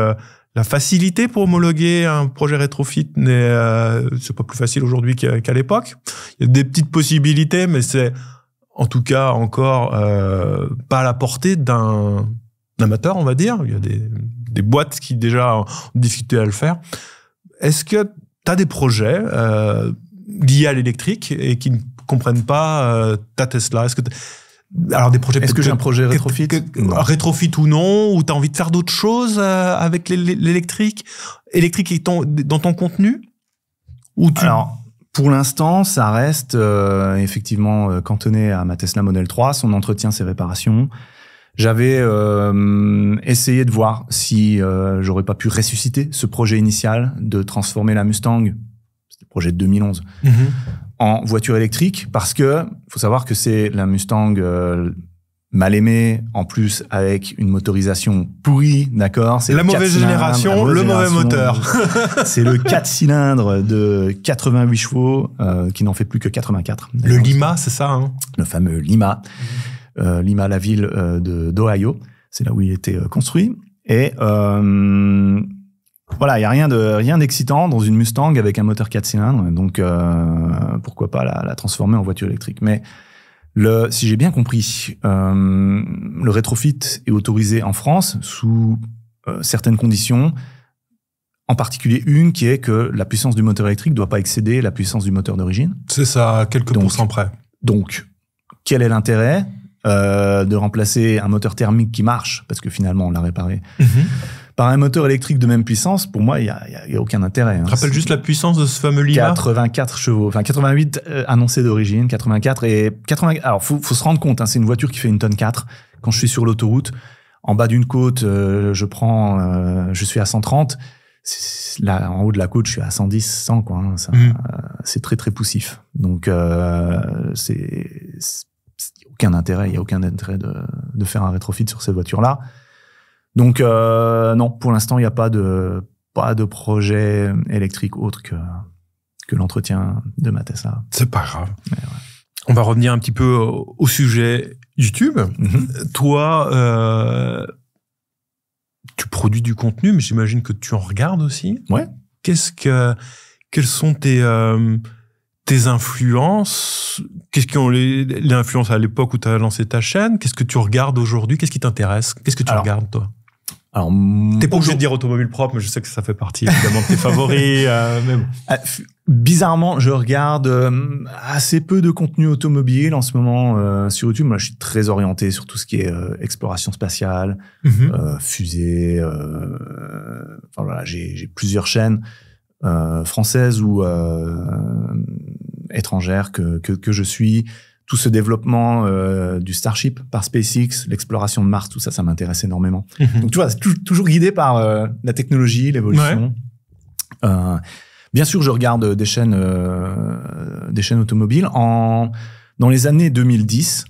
la facilité pour homologuer un projet rétrofit c'est pas plus facile aujourd'hui qu'à l'époque. Il y a des petites possibilités, mais c'est en tout cas encore pas à la portée d'un amateur, on va dire. Il y a des boîtes qui déjà ont difficulté à le faire. Est-ce que tu as des projets liés à l'électrique et qui ne comprennent pas ta Tesla? Alors, des projets. Est-ce que j'ai un projet rétrofit? Rétrofit ou non? Ou tu as envie de faire d'autres choses avec l'électrique? Électrique dans ton contenu? Alors, Pour l'instant, ça reste effectivement cantonné à ma Tesla Model 3, son entretien, ses réparations. J'avais essayé de voir si j'aurais pas pu ressusciter ce projet initial de transformer la Mustang, c'était le projet de 2011, en voiture électrique, parce que faut savoir que c'est la Mustang mal aimée, en plus avec une motorisation pourrie, d'accord. C'est la mauvaise génération, le mauvais moteur. C'est le 4 cylindres de 88 chevaux qui n'en fait plus que 84. Le Lima, c'est ça, hein? Le fameux Lima. Lima, la ville d'Ohio. C'est là où il était construit. Et voilà, il y a rien d'excitant dans une Mustang avec un moteur 4 cylindres. Donc, pourquoi pas la transformer en voiture électrique. Mais si j'ai bien compris, le rétrofit est autorisé en France sous certaines conditions, en particulier une qui est que la puissance du moteur électrique ne doit pas excéder la puissance du moteur d'origine. C'est ça, à quelques pourcents près. Donc, quel est l'intérêt de remplacer un moteur thermique qui marche, parce que finalement on l'a réparé, par un moteur électrique de même puissance? Pour moi, il y a aucun intérêt. Hein. Rappelle juste la puissance de ce fameux Lima. 84 chevaux, enfin 88 annoncés d'origine, 84 et 80. Alors faut se rendre compte, hein, c'est une voiture qui fait 1,4 tonne. Quand je suis sur l'autoroute, en bas d'une côte, je suis à 130. Là, en haut de la côte, je suis à 110, 100 quoi. Hein, c'est très très poussif. Donc c'est aucun intérêt. Il y a aucun intérêt de faire un rétrofit sur ces voitures-là. Donc non, pour l'instant, il n'y a pas de projet électrique autre que l'entretien de ma Tesla. C'est pas grave. Ouais. On va revenir un petit peu au sujet YouTube. Toi, tu produis du contenu, mais j'imagine que tu en regardes aussi. Ouais. Quelles sont tes influences? Qu'est-ce qui ont l'influence à l'époque où tu as lancé ta chaîne? Qu'est-ce que tu regardes aujourd'hui? Qu'est-ce qui t'intéresse? Qu'est-ce que tu regardes, toi? Alors, t'es pas obligé de dire automobile propre, mais je sais que ça fait partie évidemment de tes favoris. Mais bon. Bizarrement, je regarde assez peu de contenu automobile en ce moment sur YouTube. Moi, je suis très orienté sur tout ce qui est exploration spatiale, fusée. Enfin voilà, j'ai plusieurs chaînes françaises ou étrangères que je suis. Tout ce développement du Starship par SpaceX, l'exploration de Mars, tout ça, ça m'intéresse énormément. Donc tu vois, c'est toujours guidé par la technologie, l'évolution. Ouais. Bien sûr, je regarde des chaînes automobiles. Dans les années 2010,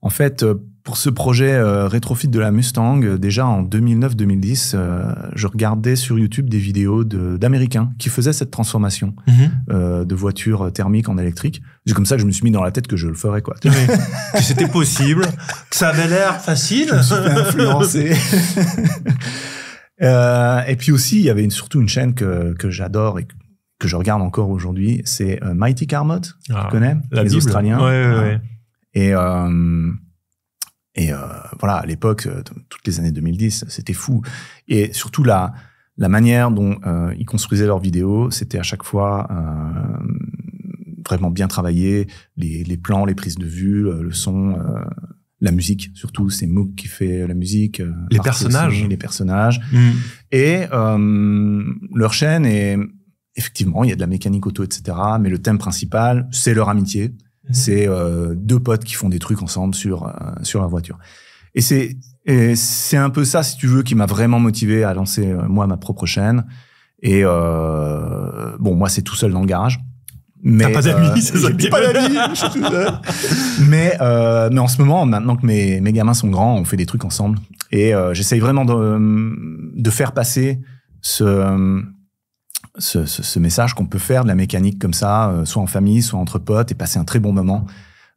en fait, pour ce projet rétrofit de la Mustang, déjà en 2009-2010, je regardais sur YouTube des vidéos d'Américains qui faisaient cette transformation de voitures thermiques en électrique. C'est comme ça que je me suis mis dans la tête que je le ferais, quoi. Que c'était possible, que ça avait l'air facile. Je me suis fait influencer. Et puis aussi, il y avait surtout une chaîne que j'adore et que je regarde encore aujourd'hui, c'est Mighty Car Mod, tu connais, les Australiens. Ouais. Et voilà, à l'époque, toutes les années 2010, c'était fou. Et surtout la manière dont ils construisaient leurs vidéos, c'était à chaque fois vraiment bien travaillé. Les plans, les prises de vue, le son, la musique, surtout. C'est Moog qui fait la musique. Les personnages. Les personnages. Et leur chaîne est... Effectivement, il y a de la mécanique auto, etc. Mais le thème principal, c'est leur amitié. C'est deux potes qui font des trucs ensemble sur la voiture. Et c'est un peu ça, si tu veux, qui m'a vraiment motivé à lancer moi ma propre chaîne. Et bon, moi c'est tout seul dans le garage. Mais t'as pas d'amis, c'est ça? J'ai pas d'amis, je suis tout seul. Mais en ce moment, maintenant que mes gamins sont grands, on fait des trucs ensemble. Et j'essaye vraiment de faire passer ce message qu'on peut faire de la mécanique comme ça, soit en famille, soit entre potes, et passer un très bon moment.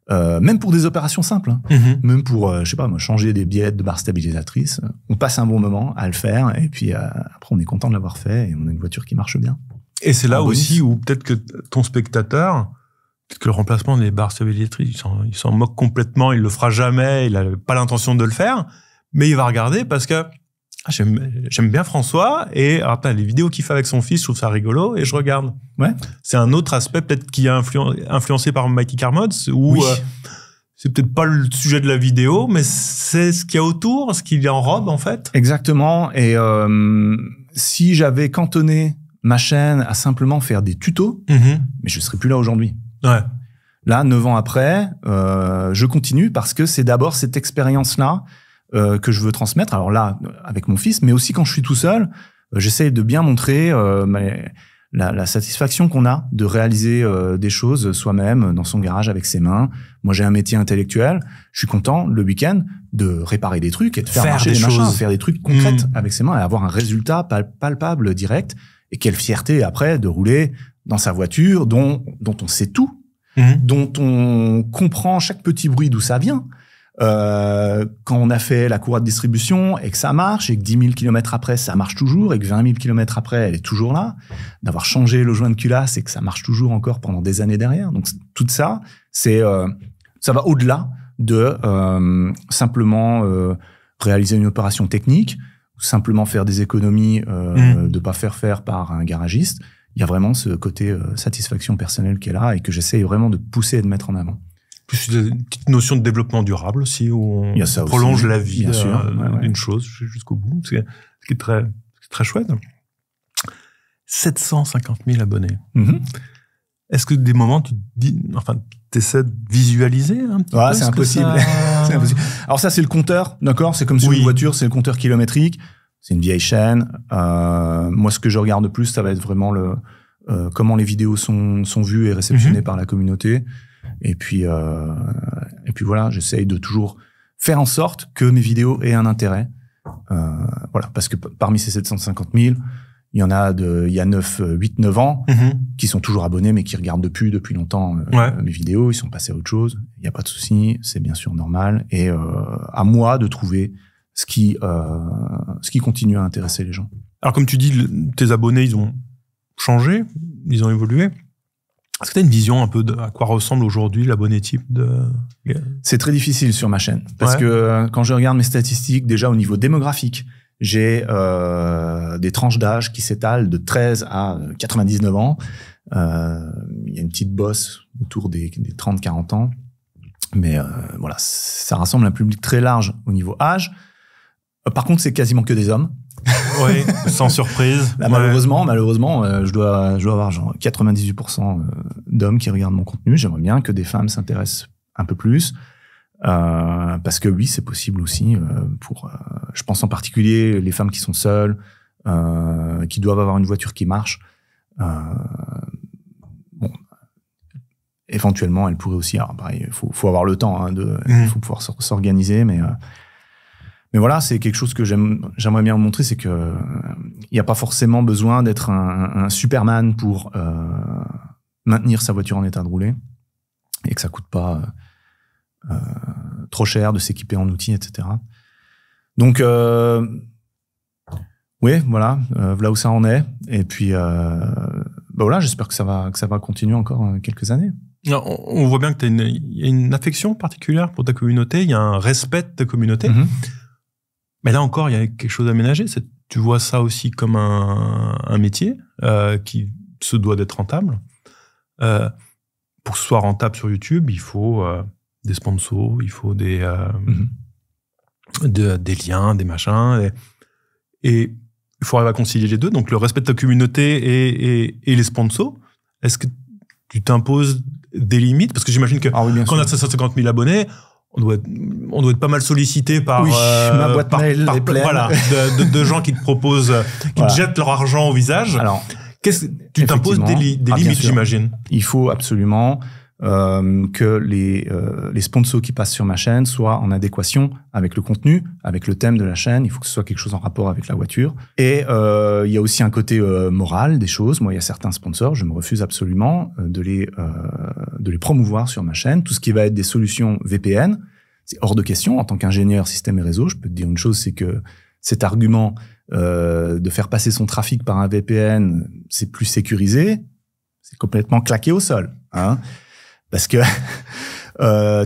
Même pour des opérations simples, hein. Même pour, je sais pas, moi, changer des biellettes de barre stabilisatrice. On passe un bon moment à le faire, et puis après, on est content de l'avoir fait, et on a une voiture qui marche bien. Et c'est là aussi où peut-être que ton spectateur, peut-être que le remplacement des barres stabilisatrices, il s'en moque complètement, il le fera jamais, il a pas l'intention de le faire, mais il va regarder parce que j'aime bien François, et les vidéos qu'il fait avec son fils, je trouve ça rigolo, et je regarde. Ouais. C'est un autre aspect peut-être qui a influencé par Mighty Car Mod, où c'est peut-être pas le sujet de la vidéo, mais c'est ce qu'il y a autour, ce qu'il y a en robe, en fait. Exactement. Et si j'avais cantonné ma chaîne à simplement faire des tutos, mais je serais plus là aujourd'hui. Ouais. Là, 9 ans après, je continue parce que c'est d'abord cette expérience-là que je veux transmettre. Alors là, avec mon fils, mais aussi quand je suis tout seul, j'essaie de bien montrer la satisfaction qu'on a de réaliser des choses soi-même dans son garage avec ses mains. Moi, j'ai un métier intellectuel. Je suis content le week-end de réparer des trucs et de faire marcher des machins, faire des trucs concrets avec ses mains et avoir un résultat palpable, direct. Et quelle fierté après de rouler dans sa voiture dont on sait tout, dont on comprend chaque petit bruit d'où ça vient. Quand on a fait la courroie de distribution et que ça marche et que 10 000 km après ça marche toujours et que 20 000 km après elle est toujours là, d'avoir changé le joint de culasse et que ça marche toujours encore pendant des années derrière. Donc tout ça, ça va au-delà de simplement réaliser une opération technique ou simplement faire des économies de pas faire par un garagiste. Il y a vraiment ce côté satisfaction personnelle qui est là et que j'essaye vraiment de pousser et de mettre en avant. Plus une petite notion de développement durable aussi, où on prolonge la vie d'une chose jusqu'au bout, ce qui est très chouette. 750 000 abonnés. Est-ce que des moments, tu essaies de visualiser un petit peu? C'est impossible. C'est impossible. Alors ça, c'est le compteur, d'accord? C'est comme sur une voiture, c'est le compteur kilométrique. C'est une vieille chaîne. Moi, ce que je regarde de plus, ça va être vraiment comment les vidéos sont vues et réceptionnées par la communauté. Et puis voilà, j'essaye de toujours faire en sorte que mes vidéos aient un intérêt. Voilà, parce que parmi ces 750 000, il y en a il y a 8-9 ans qui sont toujours abonnés, mais qui regardent depuis longtemps mes vidéos. Ils sont passés à autre chose. Il n'y a pas de souci, c'est bien sûr normal. Et à moi de trouver ce qui continue à intéresser les gens. Alors comme tu dis, tes abonnés, ils ont changé, ils ont évolué. Est-ce que tu as une vision un peu de à quoi ressemble aujourd'hui l'abonné type de... C'est très difficile sur ma chaîne. Parce que quand je regarde mes statistiques, déjà au niveau démographique, j'ai des tranches d'âge qui s'étalent de 13 à 99 ans. Il y a une petite bosse autour des 30-40 ans. Mais voilà, ça rassemble un public très large au niveau âge. Par contre, c'est quasiment que des hommes. Oui, sans surprise. Là, malheureusement, je dois avoir genre 98% d'hommes qui regardent mon contenu. J'aimerais bien que des femmes s'intéressent un peu plus. Parce que oui, c'est possible aussi pour, je pense en particulier les femmes qui sont seules, qui doivent avoir une voiture qui marche. Bon, éventuellement, elles pourraient aussi. Alors, pareil, faut avoir le temps, il faut pouvoir s'organiser, mais voilà, c'est quelque chose que j'aimerais bien montrer, c'est que il n'y a pas forcément besoin d'être un Superman pour maintenir sa voiture en état de rouler et que ça coûte pas trop cher de s'équiper en outils, etc. Donc, oui, voilà où ça en est. Et puis, voilà, j'espère que ça va continuer encore quelques années. On voit bien que il y a une affection particulière pour ta communauté, il y a un respect de ta communauté. Mais là encore, il y a quelque chose à ménager. Tu vois ça aussi comme un métier qui se doit d'être rentable. Pour que ce soit rentable sur YouTube, il faut des sponsors, il faut des liens, des machins. Et il faut arriver à concilier les deux. Donc le respect de ta communauté et les sponsors. Est-ce que tu t'imposes des limites? Parce que j'imagine que quand on a 750 000 abonnés, on doit être pas mal sollicité par ma boîte mail est pleine. Voilà, de gens qui te proposent, qui te jettent leur argent au visage. Alors, tu t'imposes des limites, j'imagine. Il faut absolument que les sponsors qui passent sur ma chaîne soient en adéquation avec le contenu, avec le thème de la chaîne. Il faut que ce soit quelque chose en rapport avec la voiture. Et il y a aussi un côté moral des choses. Moi, il y a certains sponsors, je me refuse absolument de les promouvoir sur ma chaîne. Tout ce qui va être des solutions VPN, c'est hors de question. En tant qu'ingénieur système et réseau, je peux te dire une chose, c'est que cet argument de faire passer son trafic par un VPN, c'est plus sécurisé, c'est complètement claqué au sol, hein. Parce que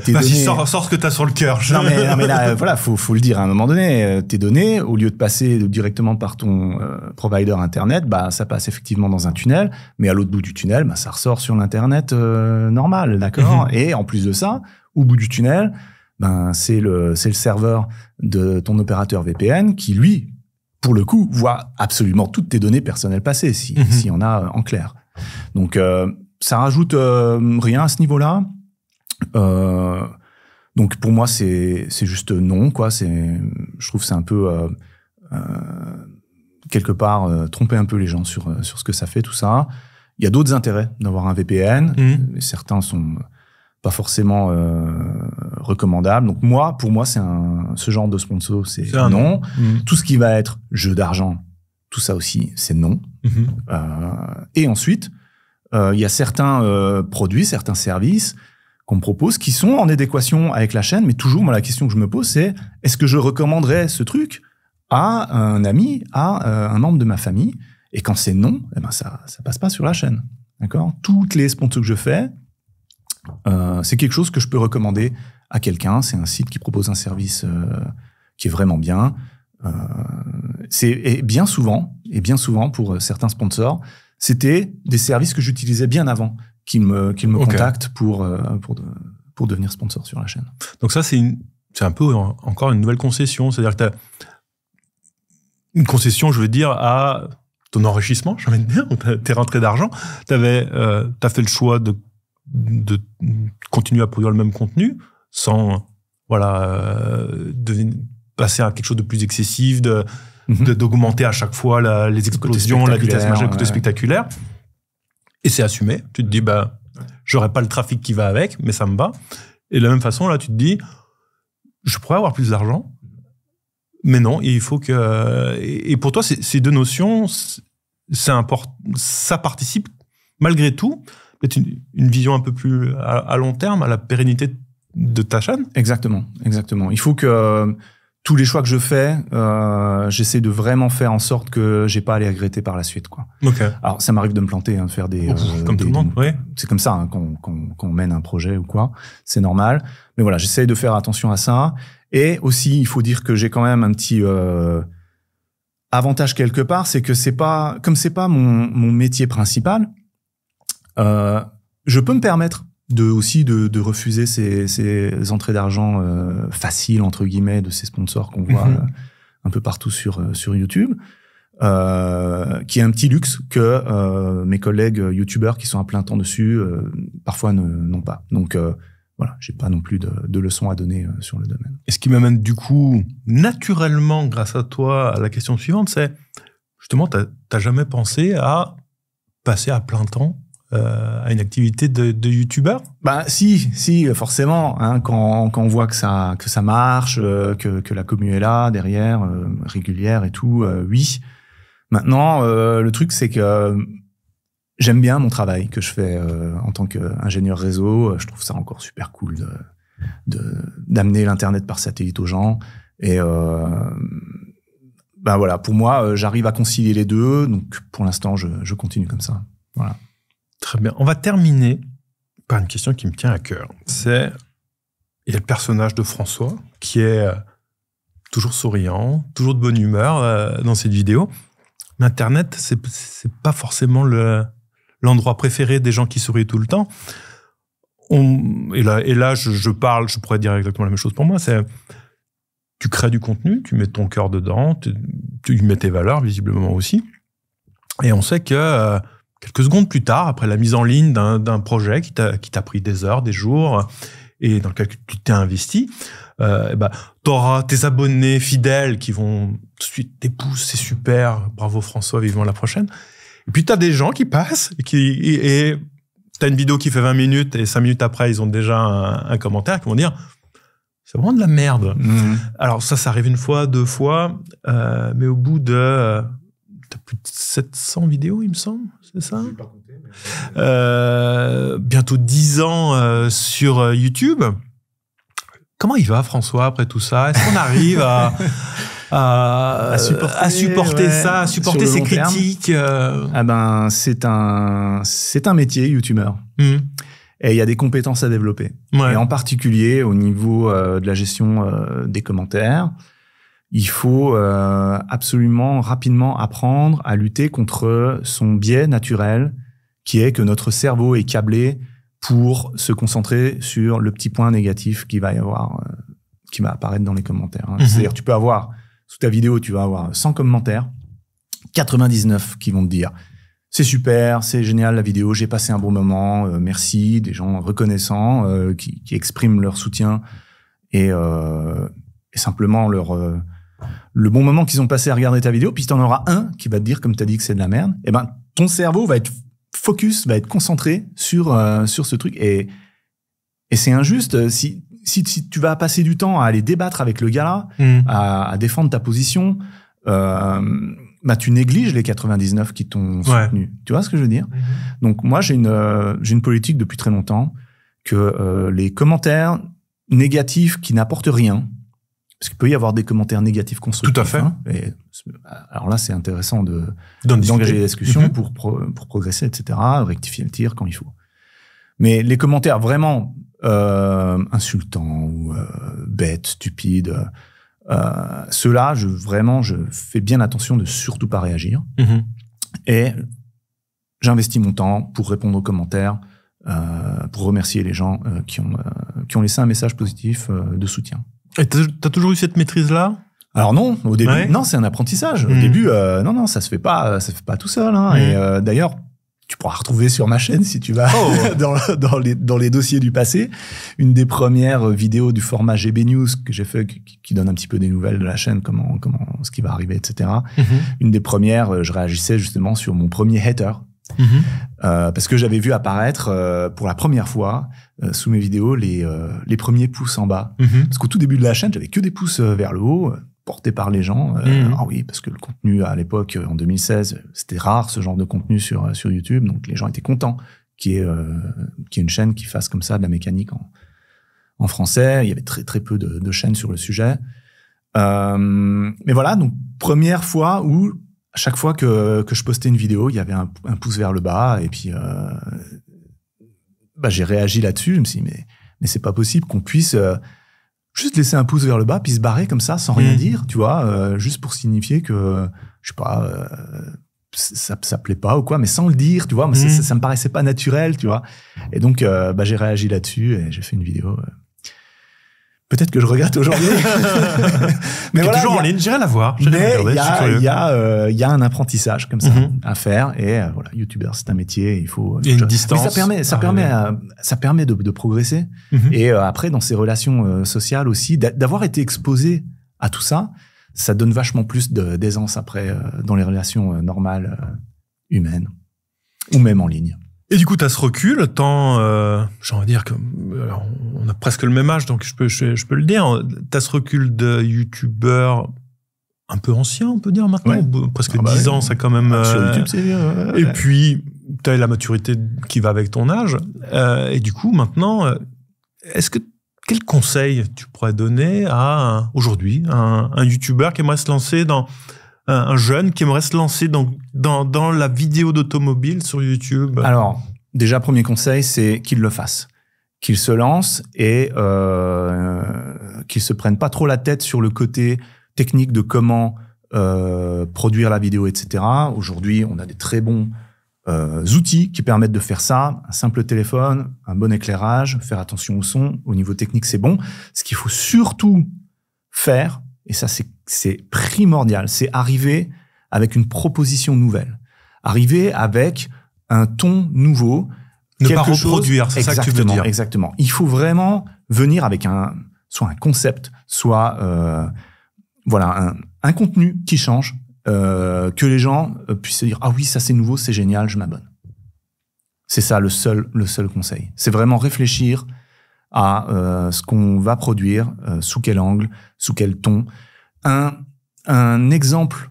tes données... Sors ce que t'as sur le cœur. Non mais là, voilà, faut le dire à un moment donné. Tes données, au lieu de passer directement par ton provider internet, ça passe effectivement dans un tunnel, mais à l'autre bout du tunnel, ça ressort sur l'internet normal, d'accord. Et en plus de ça, au bout du tunnel, c'est le serveur de ton opérateur VPN qui lui pour le coup, voit absolument toutes tes données personnelles passées, s'il y en a en clair. Donc, ça rajoute rien à ce niveau-là. Donc, pour moi, c'est juste non, quoi. Je trouve que c'est un peu, quelque part, tromper un peu les gens sur ce que ça fait, tout ça. Il y a d'autres intérêts d'avoir un VPN. Certains sont pas forcément recommandables. Donc, pour moi, ce genre de sponsor, c'est non. Tout ce qui va être jeu d'argent, tout ça aussi, c'est non. Et ensuite, il y a certains produits, certains services qu'on me propose qui sont en adéquation avec la chaîne, mais toujours, moi, la question que je me pose, c'est est-ce que je recommanderais ce truc à un ami, à un membre de ma famille? Et quand c'est non, eh ben ça passe pas sur la chaîne. D'accord? Toutes les sponsors que je fais, c'est quelque chose que je peux recommander à quelqu'un. C'est un site qui propose un service qui est vraiment bien. Et bien souvent, pour certains sponsors, c'était des services que j'utilisais bien avant qu'ils me contactent pour devenir sponsor sur la chaîne. Donc ça, c'est un peu encore une nouvelle concession. C'est-à-dire que tu as une concession, je veux dire, à ton enrichissement, j'ai envie de dire, tes rentrées d'argent. T'as fait le choix de continuer à produire le même contenu sans passer à quelque chose de plus excessif, d'augmenter à chaque fois les explosions, la vitesse, le côté spectaculaire. Et c'est assumé. Tu te dis, j'aurais pas le trafic qui va avec, mais ça me va. Et de la même façon, là, tu te dis, je pourrais avoir plus d'argent, mais non, il faut que... Et pour toi, ces deux notions, ça participe, malgré tout, peut-être une vision un peu plus à long terme, à la pérennité de ta chaîne. Exactement. Il faut que tous les choix que je fais, j'essaie de vraiment faire en sorte que j'ai pas à les regretter par la suite, quoi. Okay. Alors, ça m'arrive de me planter, de faire comme tout le monde, oui. C'est comme ça qu'on mène un projet ou quoi. C'est normal. Mais voilà, j'essaie de faire attention à ça. Et aussi, il faut dire que j'ai quand même un petit avantage quelque part, c'est que c'est pas mon métier principal. Je peux me permettre de refuser ces entrées d'argent faciles entre guillemets de ces sponsors qu'on voit un peu partout sur YouTube, qui est un petit luxe que mes collègues youtubeurs qui sont à plein temps dessus parfois n'ont pas. Donc voilà, j'ai pas non plus de leçons à donner sur le domaine. Et ce qui m'amène du coup naturellement, grâce à toi, à la question suivante, c'est justement, t'as jamais pensé à passer à plein temps à une activité de youtubeur? Si, forcément, hein, quand on voit que ça marche, que la commu est là derrière, régulière et tout, oui. Maintenant, le truc c'est que j'aime bien mon travail que je fais en tant qu'ingénieur réseau. Je trouve ça encore super cool d'amener l'internet par satellite aux gens. Et voilà, pour moi, j'arrive à concilier les deux. Donc pour l'instant, je continue comme ça. Voilà. Très bien. On va terminer par une question qui me tient à cœur. Il y a le personnage de François qui est toujours souriant, toujours de bonne humeur dans cette vidéo. Mais Internet, c'est pas forcément l'endroit préféré des gens qui sourient tout le temps. Et là, je pourrais dire exactement la même chose pour moi. Tu crées du contenu, tu mets ton cœur dedans, tu y mets tes valeurs visiblement aussi. Et on sait que quelques secondes plus tard, après la mise en ligne d'un projet qui t'a pris des heures, des jours, et dans lequel tu t'es investi, t'auras tes abonnés fidèles qui vont tout de suite des pouces, c'est super, bravo François, vivement la prochaine. Et puis t'as des gens qui passent et t'as une vidéo qui fait 20 minutes et 5 minutes après, ils ont déjà un commentaire qui vont dire c'est vraiment de la merde. Alors ça arrive une fois, deux fois, mais au bout de... T'as plus de 700 vidéos, il me semble, c'est ça? Je n'ai pas compté. Mais... bientôt 10 ans sur YouTube. Comment il va, François, après tout ça? Est-ce qu'on arrive à supporter ça, à supporter ces critiques? C'est un métier, youtubeur. Et il y a des compétences à développer. Ouais. Et en particulier, au niveau de la gestion des commentaires, il faut absolument rapidement apprendre à lutter contre son biais naturel, qui est que notre cerveau est câblé pour se concentrer sur le petit point négatif qui va apparaître dans les commentaires. C'est-à-dire, tu peux avoir sous ta vidéo, tu vas avoir 100 commentaires, 99 qui vont te dire « C'est super, c'est génial la vidéo, j'ai passé un bon moment, merci », des gens reconnaissants qui expriment leur soutien et simplement le bon moment qu'ils ont passé à regarder ta vidéo. Puis tu en auras un qui va te dire, comme tu as dit que c'est de la merde, et ben ton cerveau va être focus, va être concentré sur ce truc. Et c'est injuste si tu vas passer du temps à aller débattre avec le gars-là, à défendre ta position, tu négliges les 99 qui t'ont soutenu. Tu vois ce que je veux dire? Donc moi, j'ai une politique depuis très longtemps que les commentaires négatifs qui n'apportent rien, parce qu'il peut y avoir des commentaires négatifs constructifs. Tout à fait. Et alors là, c'est intéressant d'engager des discussions pour progresser, etc., rectifier le tir quand il faut. Mais les commentaires vraiment insultants ou bêtes, stupides, ceux-là, je fais bien attention de surtout pas réagir. Et j'investis mon temps pour répondre aux commentaires, pour remercier les gens qui ont laissé un message positif de soutien. Et t'as toujours eu cette maîtrise-là? Alors non, au début, non, c'est un apprentissage. Au début, non, ça se fait pas tout seul. Hein. Et d'ailleurs, tu pourras retrouver sur ma chaîne si tu vas dans les dossiers du passé une des premières vidéos du format GB News que j'ai fait qui donne un petit peu des nouvelles de la chaîne, comment ce qui va arriver, etc. Une des premières, je réagissais justement sur mon premier hater. Parce que j'avais vu apparaître pour la première fois sous mes vidéos les premiers pouces en bas. Parce qu'au tout début de la chaîne, j'avais que des pouces vers le haut, portés par les gens. Ah oui, parce que le contenu à l'époque, en 2016, c'était rare ce genre de contenu sur YouTube, donc les gens étaient contents qu'il y ait une chaîne qui fasse comme ça de la mécanique en français. Il y avait très très peu de chaînes sur le sujet. Mais voilà, donc première fois où à chaque fois que je postais une vidéo, il y avait un pouce vers le bas, et puis j'ai réagi là-dessus. Je me suis dit, mais c'est pas possible qu'on puisse juste laisser un pouce vers le bas puis se barrer comme ça sans rien dire, tu vois, juste pour signifier que je sais pas, ça plaît pas ou quoi, mais sans le dire, tu vois. Mais ça me paraissait pas naturel, tu vois. Et donc j'ai réagi là-dessus et j'ai fait une vidéo. Peut-être que je regrette aujourd'hui. Mais voilà, toujours en ligne, j'irai la voir. Mais il y a un apprentissage comme ça à faire. Et voilà, YouTubeur, c'est un métier. Il faut. Il y a une distance. Mais ça permet de progresser. Et après, dans ces relations sociales aussi, d'avoir été exposé à tout ça, ça donne vachement plus d'aisance après dans les relations normales, humaines, ou même en ligne. Et du coup, tu as ce recul, j'ai envie de dire que on a presque le même âge, donc je peux le dire. Tu as ce recul de youtubeur un peu ancien, on peut dire maintenant, presque 10 ans, ça quand même. Sur YouTube, c'est bien. Et puis, tu as la maturité qui va avec ton âge. Et du coup, maintenant, quel conseil tu pourrais donner à aujourd'hui un youtubeur qui aimerait se lancer un jeune qui aimerait se lancer dans la vidéo d'automobile sur YouTube? Alors, déjà, premier conseil, c'est qu'il le fasse. Qu'il se lance et qu'il se prenne pas trop la tête sur le côté technique de comment produire la vidéo, etc. Aujourd'hui, on a des très bons outils qui permettent de faire ça. Un simple téléphone, un bon éclairage, faire attention au son. Au niveau technique, c'est bon. Ce qu'il faut surtout faire, et ça, c'est primordial, c'est arriver avec une proposition nouvelle. Arriver avec un ton nouveau. Ne pas reproduire, c'est ça que tu veux dire. Exactement. Il faut vraiment venir avec soit un concept, soit un contenu qui change, que les gens puissent se dire « Ah oui, ça c'est nouveau, c'est génial, je m'abonne ». C'est ça le seul conseil. C'est vraiment réfléchir à ce qu'on va produire, sous quel angle, sous quel ton. Un exemple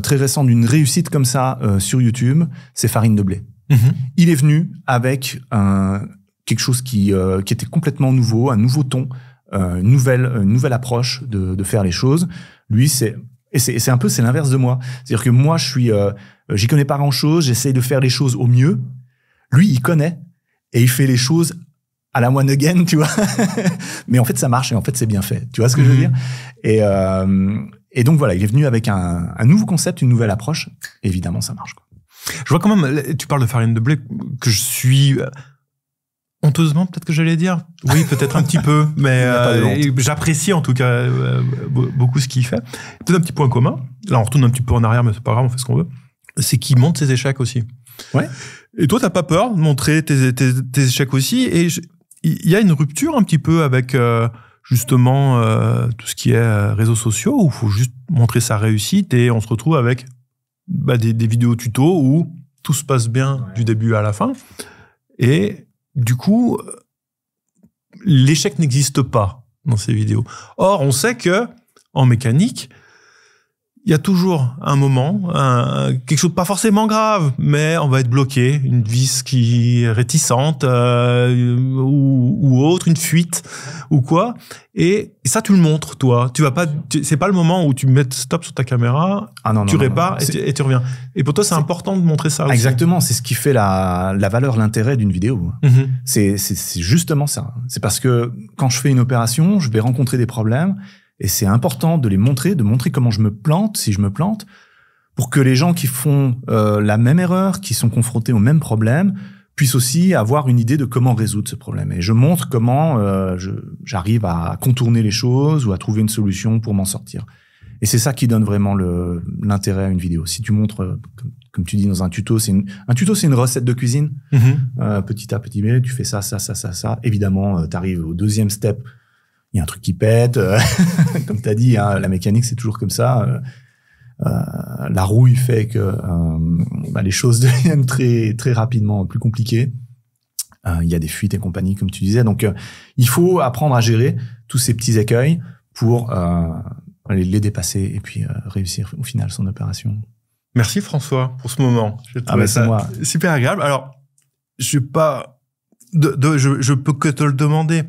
très récent d'une réussite comme ça sur YouTube, c'est Farine de blé. Il est venu avec quelque chose qui était complètement nouveau, un nouveau ton, une nouvelle approche de faire les choses. Lui, c'est un peu, c'est l'inverse de moi. C'est-à-dire que moi, j'y connais pas grand-chose, j'essaye de faire les choses au mieux. Lui, il connaît et il fait les choses à la one again, tu vois. Mais en fait, ça marche et en fait, c'est bien fait. Tu vois ce que je veux dire? Et donc voilà, il est venu avec un nouveau concept, une nouvelle approche. Évidemment, ça marche, quoi. Je vois quand même, tu parles de Farine de blé, que je suis Honteusement, peut-être que j'allais dire. Oui, peut-être un petit peu, mais j'apprécie en tout cas beaucoup ce qu'il fait. Peut-être un petit point commun. Là, on retourne un petit peu en arrière, mais c'est pas grave, on fait ce qu'on veut. C'est qu'il montre ses échecs aussi. Ouais. Et toi, t'as pas peur de montrer tes échecs aussi. Et il y a une rupture un petit peu avec justement tout ce qui est réseaux sociaux, où il faut juste montrer sa réussite et on se retrouve avec des vidéos tutos où tout se passe bien du début à la fin. Et du coup, l'échec n'existe pas dans ces vidéos. Or, on sait que en mécanique, il y a toujours un moment, quelque chose pas forcément grave, mais on va être bloqué, une vis qui est réticente ou autre, une fuite ou quoi. Et ça, tu le montres, toi. Tu vas pas, c'est pas le moment où tu mets stop sur ta caméra, tu répares et tu reviens. Et pour toi, c'est important de montrer ça aussi. Exactement, c'est ce qui fait la valeur, l'intérêt d'une vidéo. Mm-hmm. C'est justement ça. C'est parce que quand je fais une opération, je vais rencontrer des problèmes. Et c'est important de les montrer, de montrer comment je me plante, si je me plante, pour que les gens qui font la même erreur, qui sont confrontés au même problème, puissent aussi avoir une idée de comment résoudre ce problème. Et je montre comment j'arrive à contourner les choses ou à trouver une solution pour m'en sortir. Et c'est ça qui donne vraiment l'intérêt à une vidéo. Si tu montres, comme tu dis dans un tuto, un tuto, c'est une recette de cuisine. Mm-hmm. Petit à petit, tu fais ça. Évidemment, tu arrives au deuxième step. Il y a un truc qui pète, comme tu as dit, hein, la mécanique c'est toujours comme ça. La rouille fait que les choses deviennent très très rapidement plus compliquées. Il y a des fuites et compagnie, comme tu disais. Donc il faut apprendre à gérer tous ces petits écueils pour les dépasser et puis réussir au final son opération. Merci François pour ce moment. J'ai trouvé ça moi. Super agréable. Alors je peux que te le demander.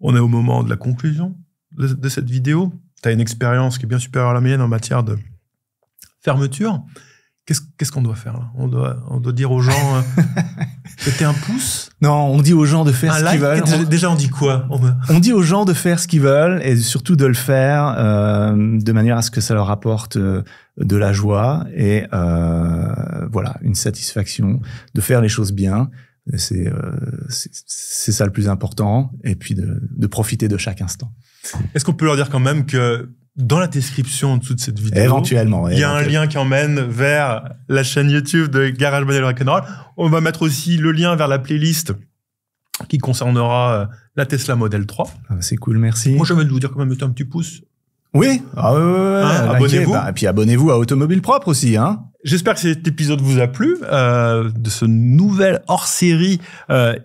On est au moment de la conclusion de cette vidéo. Tu as une expérience qui est bien supérieure à la mienne en matière de fermeture. Qu'est-ce qu'on doit faire là ? On doit dire aux gens jeter un pouce ? Non, on dit aux gens de faire ce qu'ils veulent. Déjà, on dit quoi ? On dit aux gens de faire ce qu'ils veulent et surtout de le faire de manière à ce que ça leur apporte de la joie et une satisfaction de faire les choses bien. C'est ça le plus important, et puis de profiter de chaque instant. Est-ce qu'on peut leur dire quand même que dans la description en dessous de cette vidéo, éventuellement, il y a un lien qui emmène vers la chaîne YouTube de Garage Manuel Rock'n'Roll. On va mettre aussi le lien vers la playlist qui concernera la Tesla Model 3. C'est cool, merci. Moi, j'aimerais vous dire quand même mettez un petit pouce. Oui, abonnez-vous. Et puis abonnez-vous à Automobile Propre aussi, hein. J'espère que cet épisode vous a plu, de ce nouvel hors-série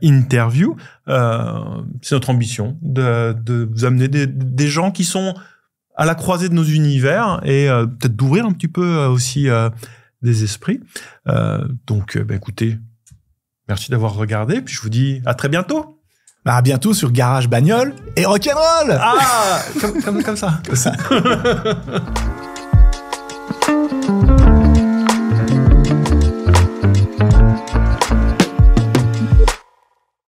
interview. C'est notre ambition de vous amener des gens qui sont à la croisée de nos univers et peut-être d'ouvrir un petit peu aussi des esprits. Donc, écoutez, merci d'avoir regardé. Puis je vous dis à très bientôt. À bientôt sur Garage Bagnole et Rock'n'Roll. Ah, comme ça.